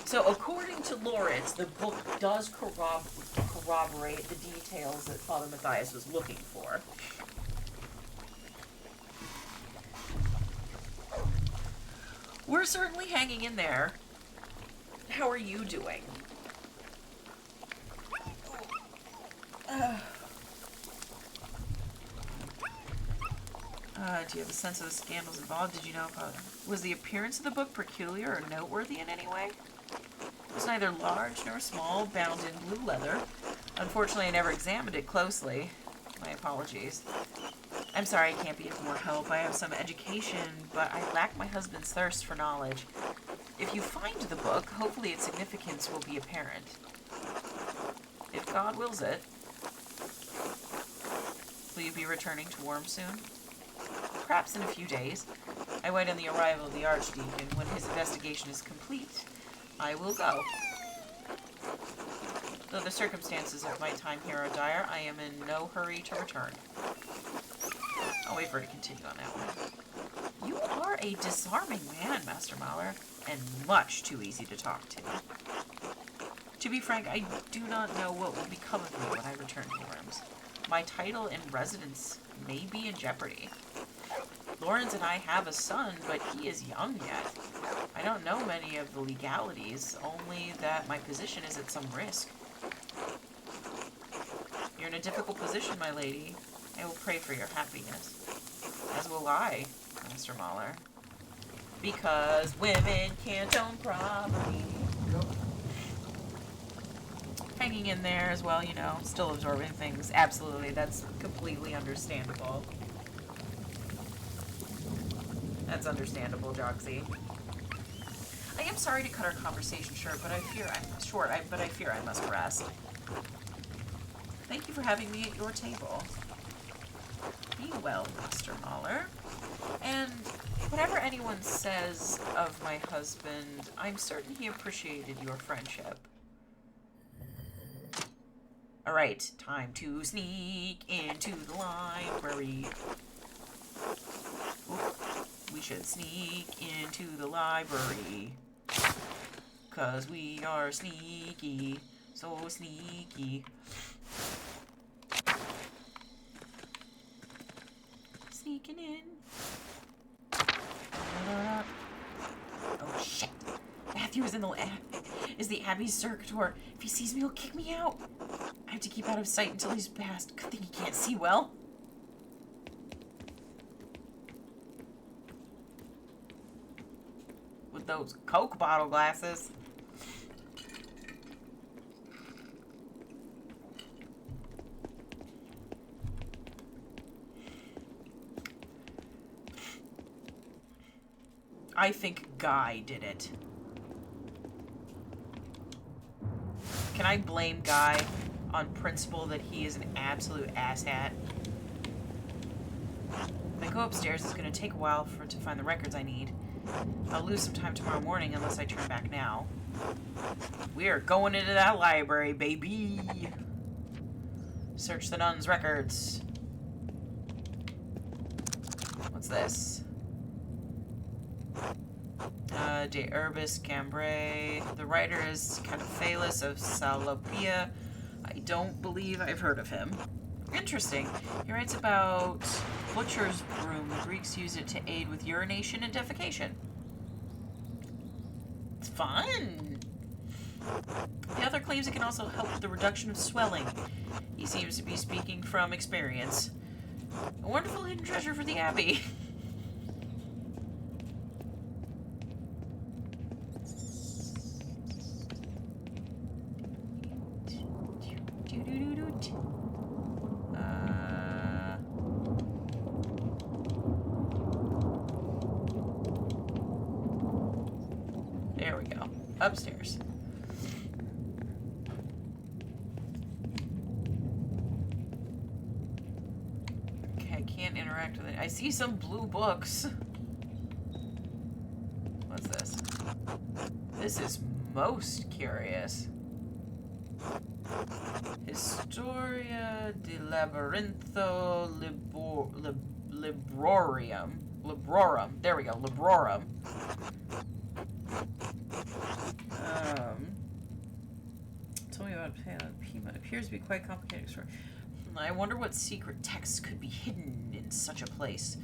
So, according to Lawrence, the book does corroborate the details that Father Matthias was looking for. We're certainly hanging in there. How are you doing? Do you have a sense of the scandals involved? Did you know about it? Was the appearance of the book peculiar or noteworthy in any way? It was neither large nor small, bound in blue leather. Unfortunately, I never examined it closely. My apologies. I'm sorry I can't be of more help. I have some education, but I lack my husband's thirst for knowledge. If you find the book, hopefully its significance will be apparent. If God wills it. Will you be returning to Worm soon? Perhaps in a few days. I wait on the arrival of the Archdeacon. When his investigation is complete, I will go. Though the circumstances of my time here are dire, I am in no hurry to return. I'll wait for her to continue on that one. You are a disarming man, Master Mahler, and much too easy to talk to. To be frank, I do not know what will become of me when I return to Worms. My title and residence may be in jeopardy. Lawrence and I have a son, but he is young yet. I don't know many of the legalities, only that my position is at some risk. You're in a difficult position, my lady. I will pray for your happiness. As will I, Master Mahler. Because women can't own property. Hanging in there as well, you know, still absorbing things. Absolutely, that's completely understandable. That's understandable, Joxy. I am sorry to cut our conversation short, but I fear I must rest. Thank you for having me at your table. Be well, Master Mahler. And whatever anyone says of my husband, I'm certain he appreciated your friendship. Alright, time to sneak into the library. Ooh, we should sneak into the library. 'Cause we are sneaky, so sneaky. Sneaking in. Oh shit. Matthew is is the Abbey's servitor. If he sees me, he'll kick me out. I have to keep out of sight until he's passed. Good thing he can't see well. With those Coke bottle glasses. I think Guy did it. Can I blame Guy on principle that he is an absolute asshat? If I go upstairs, it's going to take a while to find the records I need. I'll lose some time tomorrow morning unless I turn back now. We are going into that library, baby! Search the nun's records. What's this? De Urbis Cambrai. The writer is Cataphalis of Salopia. I don't believe I've heard of him. Interesting. He writes about butcher's broom. The Greeks used it to aid with urination and defecation. It's fun! The author claims it can also help with the reduction of swelling. He seems to be speaking from experience. A wonderful hidden treasure for the Abbey. There we go. Upstairs. Okay, I can't interact with it. I see some blue books. What's this? This is most curious. Historia de Labyrintho Librorum. Librorum. There we go. Librorum. Tell me about Pentiment. Appears to be quite complicated story. I wonder what secret texts could be hidden in such a place.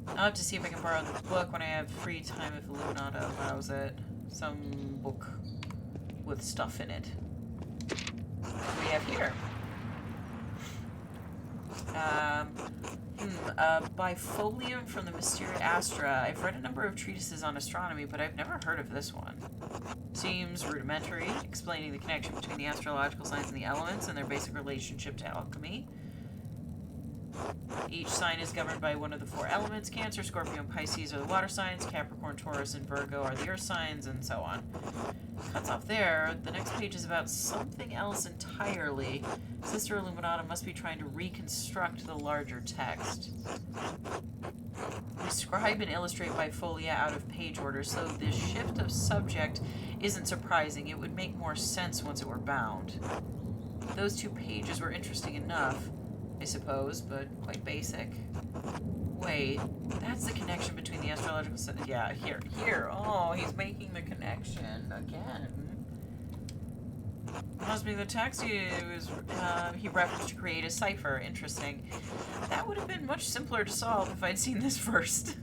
I'll have to see if I can borrow the book when I have free time if Illuminata allows it. Some book with stuff in it. What do we have here? Bifolium from the Mysteria Astra. I've read a number of treatises on astronomy, but I've never heard of this one. Seems rudimentary, explaining the connection between the astrological signs and the elements and their basic relationship to alchemy. Each sign is governed by one of the 4 elements. Cancer, Scorpio, and Pisces are the water signs. Capricorn, Taurus, and Virgo are the earth signs, and so on. Cuts off there. The next page is about something else entirely. Sister Illuminata must be trying to reconstruct the larger text. Describe and illustrate bifolia out of page order, so this shift of subject isn't surprising. It would make more sense once it were bound. Those 2 pages were interesting enough, I suppose, but quite basic. Wait, that's the connection between the astrological... Yeah, here. Oh, he's making the connection again. Must be the text he referenced to create a cipher. Interesting. That would have been much simpler to solve if I'd seen this first.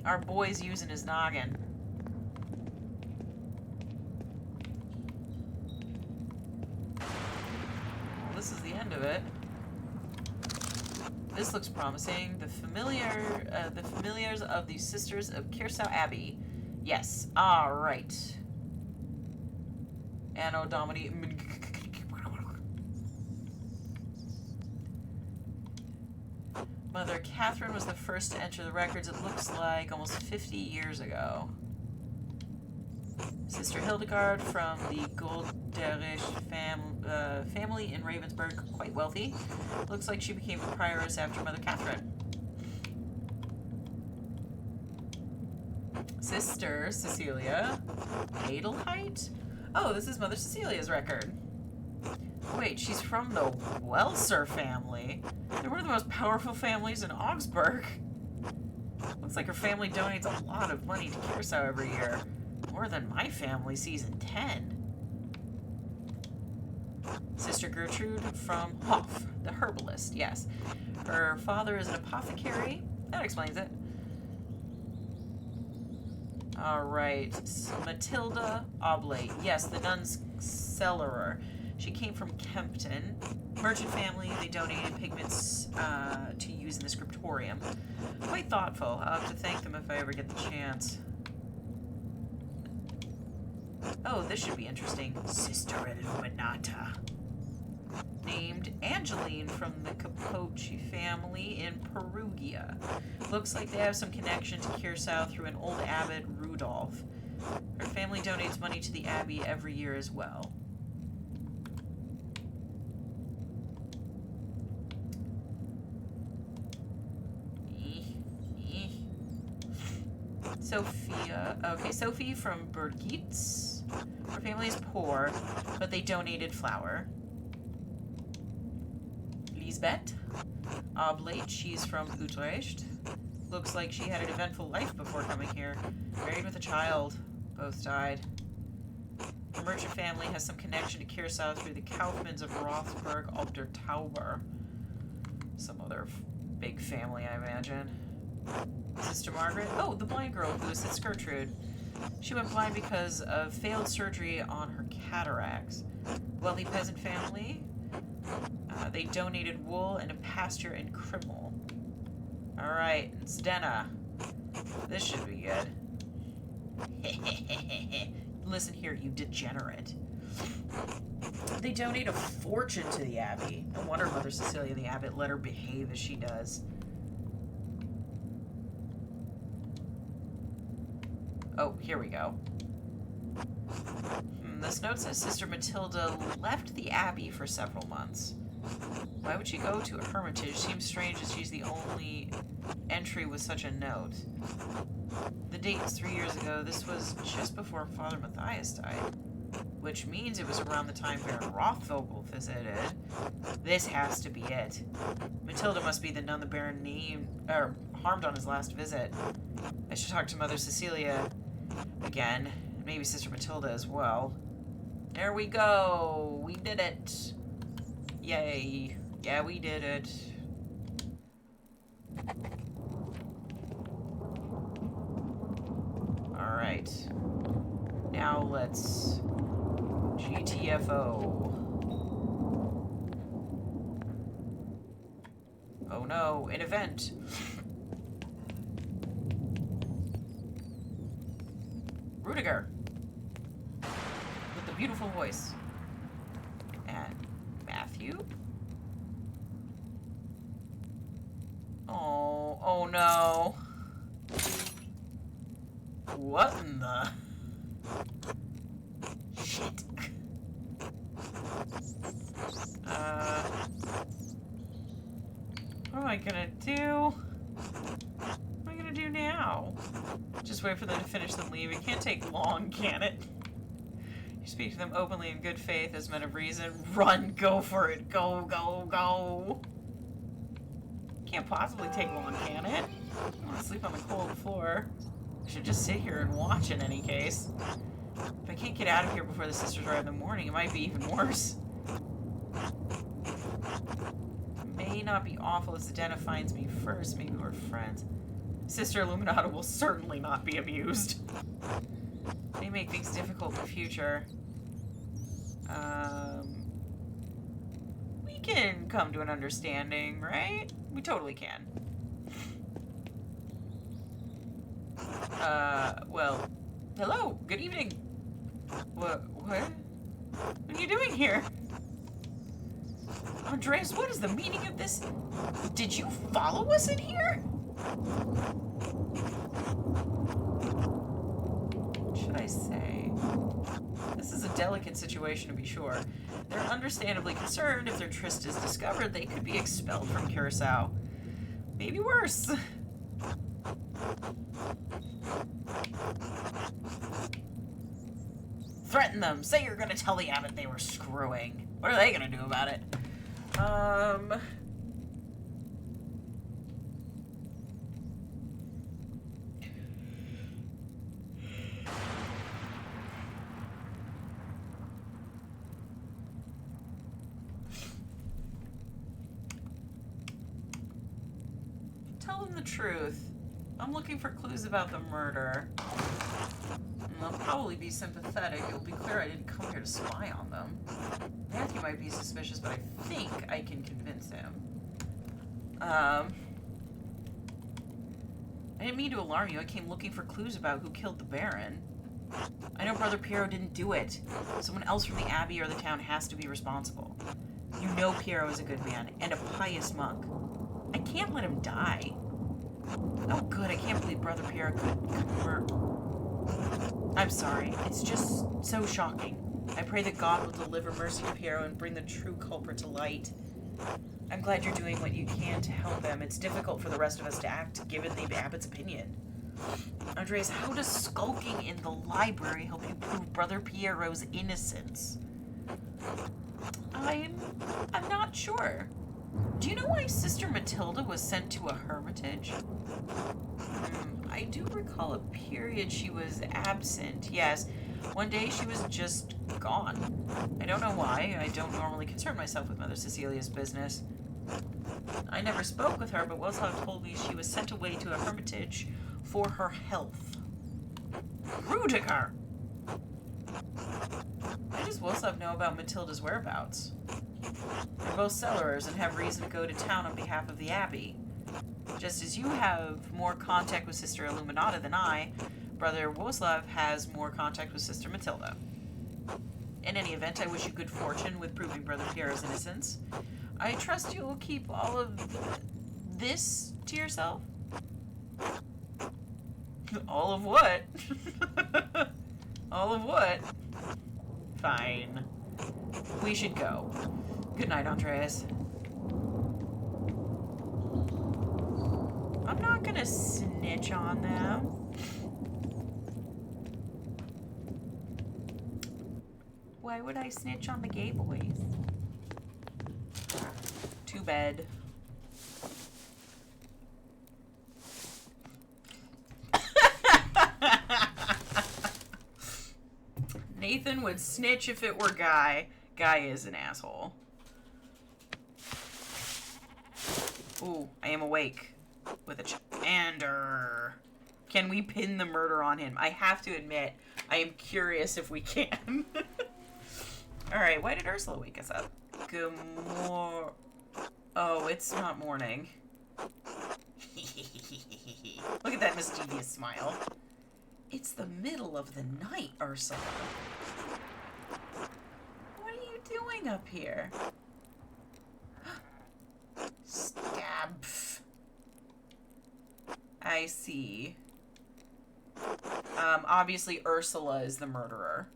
Our boy's using his noggin. Well, this is the end of it. This looks promising. The familiars of the Sisters of Kirsau Abbey. Yes. All right. Anno Domini. Mother Catherine was the first to enter the records. It looks like almost 50 years ago. Sister Hildegard from the Golderich family in Ravensburg, quite wealthy. Looks like she became a prioress after Mother Catherine. Sister Cecilia Adelheid? Oh, this is Mother Cecilia's record. Wait, she's from the Welser family. They're one of the most powerful families in Augsburg. Looks like her family donates a lot of money to Kirsau every year. More than my family sees in 10. Sister Gertrude from Hoff, the herbalist, yes. Her father is an apothecary. That explains it. Alright, Matilda Oblate. Yes, the nun's cellarer. She came from Kempton. Merchant family, they donated pigments to use in the scriptorium. Quite thoughtful. I'll have to thank them if I ever get the chance. Oh, this should be interesting. Sister Illuminata. Named Angeline from the Capocci family in Perugia. Looks like they have some connection to Kirsau through an old abbot, Rudolph. Her family donates money to the abbey every year as well. Sophia. Okay, Sophie from Burgitz. Her family is poor, but they donated flour. Lisbeth Oblate, she's from Utrecht. Looks like she had an eventful life before coming here. Married with a child. Both died. Her merchant family has some connection to Kirsau through the Kaufmanns of Rothberg ob der Tauber. Some other big family, I imagine. Sister Margaret. Oh, the blind girl who assists Gertrude. She went blind because of failed surgery on her cataracts. Wealthy peasant family. They donated wool and a pasture in Krimmel. Alright, it's Zdena. This should be good. Listen here, you degenerate. They donate a fortune to the abbey. No wonder Mother Cecilia the abbot let her behave as she does. Oh, here we go. This note says Sister Matilda left the abbey for several months. Why would she go to a hermitage? Seems strange as she's the only entry with such a note. The date is 3 years ago. This was just before Father Matthias died. Which means it was around the time Baron Rothvogel visited. This has to be it. Matilda must be the nun the Baron harmed on his last visit. I should talk to Mother Cecilia again. And maybe Sister Matilda as well. There we go. We did it. Yay. Yeah, we did it. Alright. Now let's GTFO. Oh no, an event. Rudiger. With the beautiful voice. And Matthew? What in the... Shit. What am I gonna do? What am I gonna do now? Just wait for them to finish then leave. It can't take long, can it? You speak to them openly in good faith as men of reason. Run, go for it. Go, go, go. Can't possibly take long, can it? I want to sleep on the cold floor. I should just sit here and watch in any case. If I can't get out of here before the sisters arrive in the morning, it might be even worse. It may not be awful as Adena finds me first. Maybe we're friends. Sister Illuminata will certainly not be amused. May make things difficult in the future. We can come to an understanding, right? We totally can. Well, hello, good evening. What? What are you doing here? Andreas, what is the meaning of this? Did you follow us in here? What should I say? This is a delicate situation, to be sure. They're understandably concerned if their tryst is discovered, they could be expelled from Curacao. Maybe worse. Threaten them. Say you're gonna tell the abbot they were screwing. What are they gonna do about it? Tell them the truth. I'm looking for clues about the murder. And they'll probably be sympathetic. It'll be clear I didn't come here to spy on them. Matthew might be suspicious, but I think I can convince him. I didn't mean to alarm you. I came looking for clues about who killed the Baron. I know Brother Piero didn't do it. Someone else from the Abbey or the town has to be responsible. You know Piero is a good man and a pious monk. I can't let him die. Oh, good. I can't believe Brother Piero could murder. I'm sorry. It's just so shocking. I pray that God will deliver mercy to Piero and bring the true culprit to light. I'm glad you're doing what you can to help them. It's difficult for the rest of us to act, given the abbot's opinion. Andreas, how does skulking in the library help you prove Brother Piero's innocence? I'm not sure. Do you know why Sister Matilda was sent to a hermitage? I do recall a period she was absent. Yes, one day she was just gone. I don't know why. I don't normally concern myself with Mother Cecilia's business. I never spoke with her, but Welslav told me she was sent away to a hermitage for her health. Rudiger! Why does Welslav know about Matilda's whereabouts? They're both cellars and have reason to go to town on behalf of the Abbey. Just as you have more contact with Sister Illuminata than I, Brother Woslav has more contact with Sister Matilda. In any event, I wish you good fortune with proving Brother Piero's innocence. I trust you will keep all of this to yourself? All of what? All of what? Fine. We should go. Good night, Andreas. I'm not gonna snitch on them. Why would I snitch on the gay boys? Too bad. Nathan would snitch if it were Guy. Guy is an asshole. Ooh, I am awake. With a can we pin the murder on him? I have to admit, I am curious if we can. Alright, why did Ursula wake us up? Good mor... Oh, it's not morning. Look at that mischievous smile. It's the middle of the night, Ursula. What are you doing up here? Stab. I see. Obviously, Ursula is the murderer.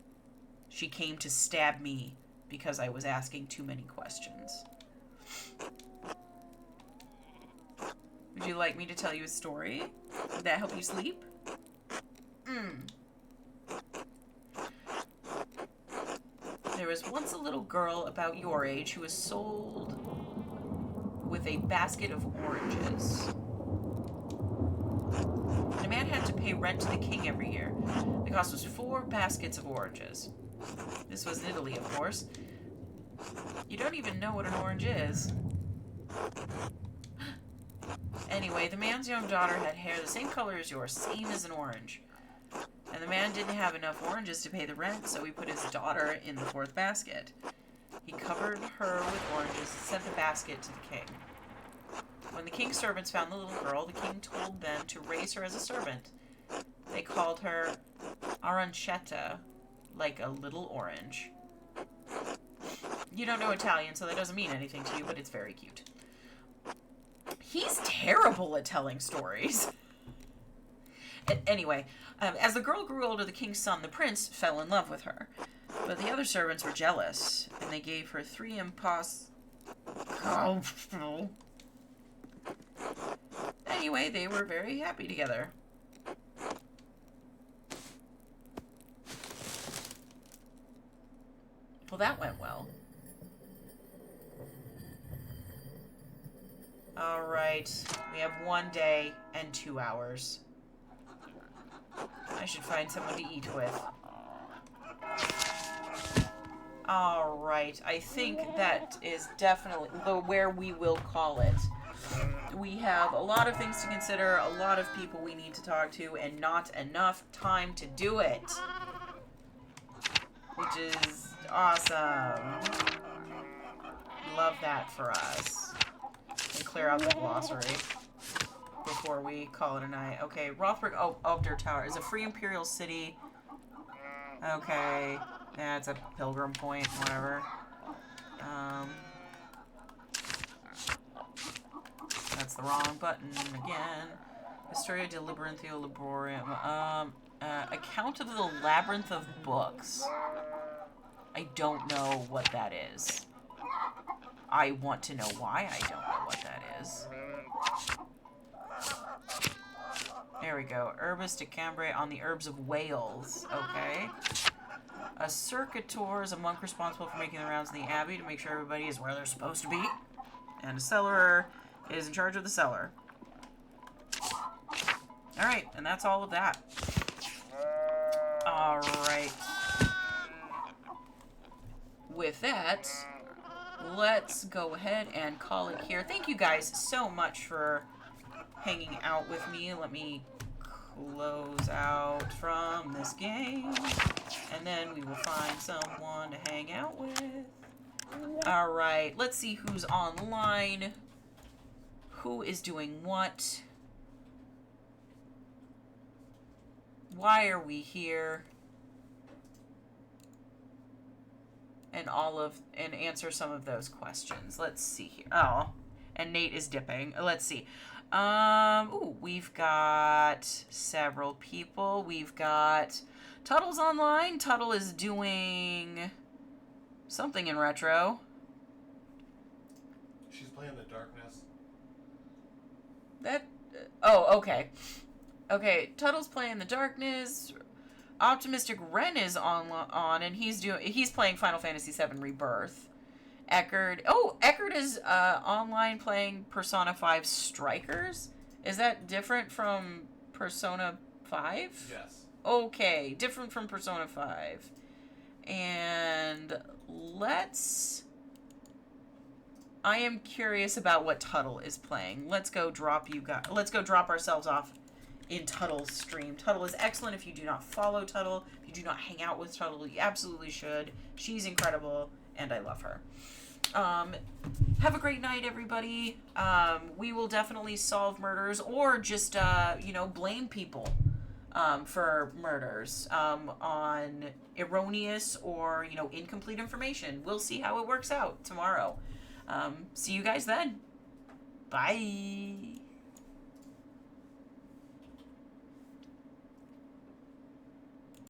She came to stab me because I was asking too many questions. Would you like me to tell you a story? Would that help you sleep? There was once a little girl about your age who was sold with a basket of oranges. And a man had to pay rent to the king every year. The cost was 4 baskets of oranges. This was in Italy, of course. You don't even know what an orange is. Anyway, the man's young daughter had hair the same color as yours, same as an orange. And the man didn't have enough oranges to pay the rent, so he put his daughter in the 4th basket. He covered her with oranges and sent the basket to the king. When the king's servants found the little girl, the king told them to raise her as a servant. They called her arancetta, like a little orange. You don't know Italian, so that doesn't mean anything to you, but it's very cute. He's terrible at telling stories. Anyway, as the girl grew older, the king's son, the prince, fell in love with her. But the other servants were jealous, and they gave her 3 Anyway, they were very happy together. Well, that went well. Alright, we have 1 day and 2 hours. I should find someone to eat with. Alright, I think that is definitely where we will call it. We have a lot of things to consider, a lot of people we need to talk to, and not enough time to do it. Which is awesome. Love that for us. And clear out the glossary before we call it a night. Okay, Rothberg Obder Tower is a free imperial city. Okay, that's a pilgrim point, whatever. That's the wrong button again. Historia de Labyrinthio Laborium. Account of the Labyrinth of Books. I don't know what that is. I want to know why I don't know what that is. There we go. Herbis de Cambrai on the herbs of Wales. Okay. A circuitor is a monk responsible for making the rounds in the abbey to make sure everybody is where they're supposed to be. And a cellarer is in charge of the cellar. Alright, and that's all of that. Alright. With that, let's go ahead and call it here. Thank you guys so much for hanging out with me. Let me close out from this game, and then we will find someone to hang out with. Alright, let's see who's online. Who is doing what? Why are we here? And answer some of those questions. Let's see here. Oh, and Nate is dipping. Let's see. Ooh, we've got several people. We've got Tuttle's online. Tuttle is doing something in retro. She's playing the Darkness. Oh, okay. Okay, Tuttle's playing the Darkness. Optimistic Ren is on, and he's playing Final Fantasy VII Rebirth. Eckerd is online playing Persona 5 Strikers. Is that different from Persona 5? Yes. Okay, different from Persona 5. And I am curious about what Tuttle is playing. Let's go drop ourselves off in Tuttle's stream. Tuttle is excellent. If you do not follow Tuttle, if you do not hang out with Tuttle, you absolutely should. She's incredible, and I love her. Have a great night, everybody. We will definitely solve murders, or just, blame people for murders on erroneous or, incomplete information. We'll see how it works out tomorrow. See you guys then. Bye.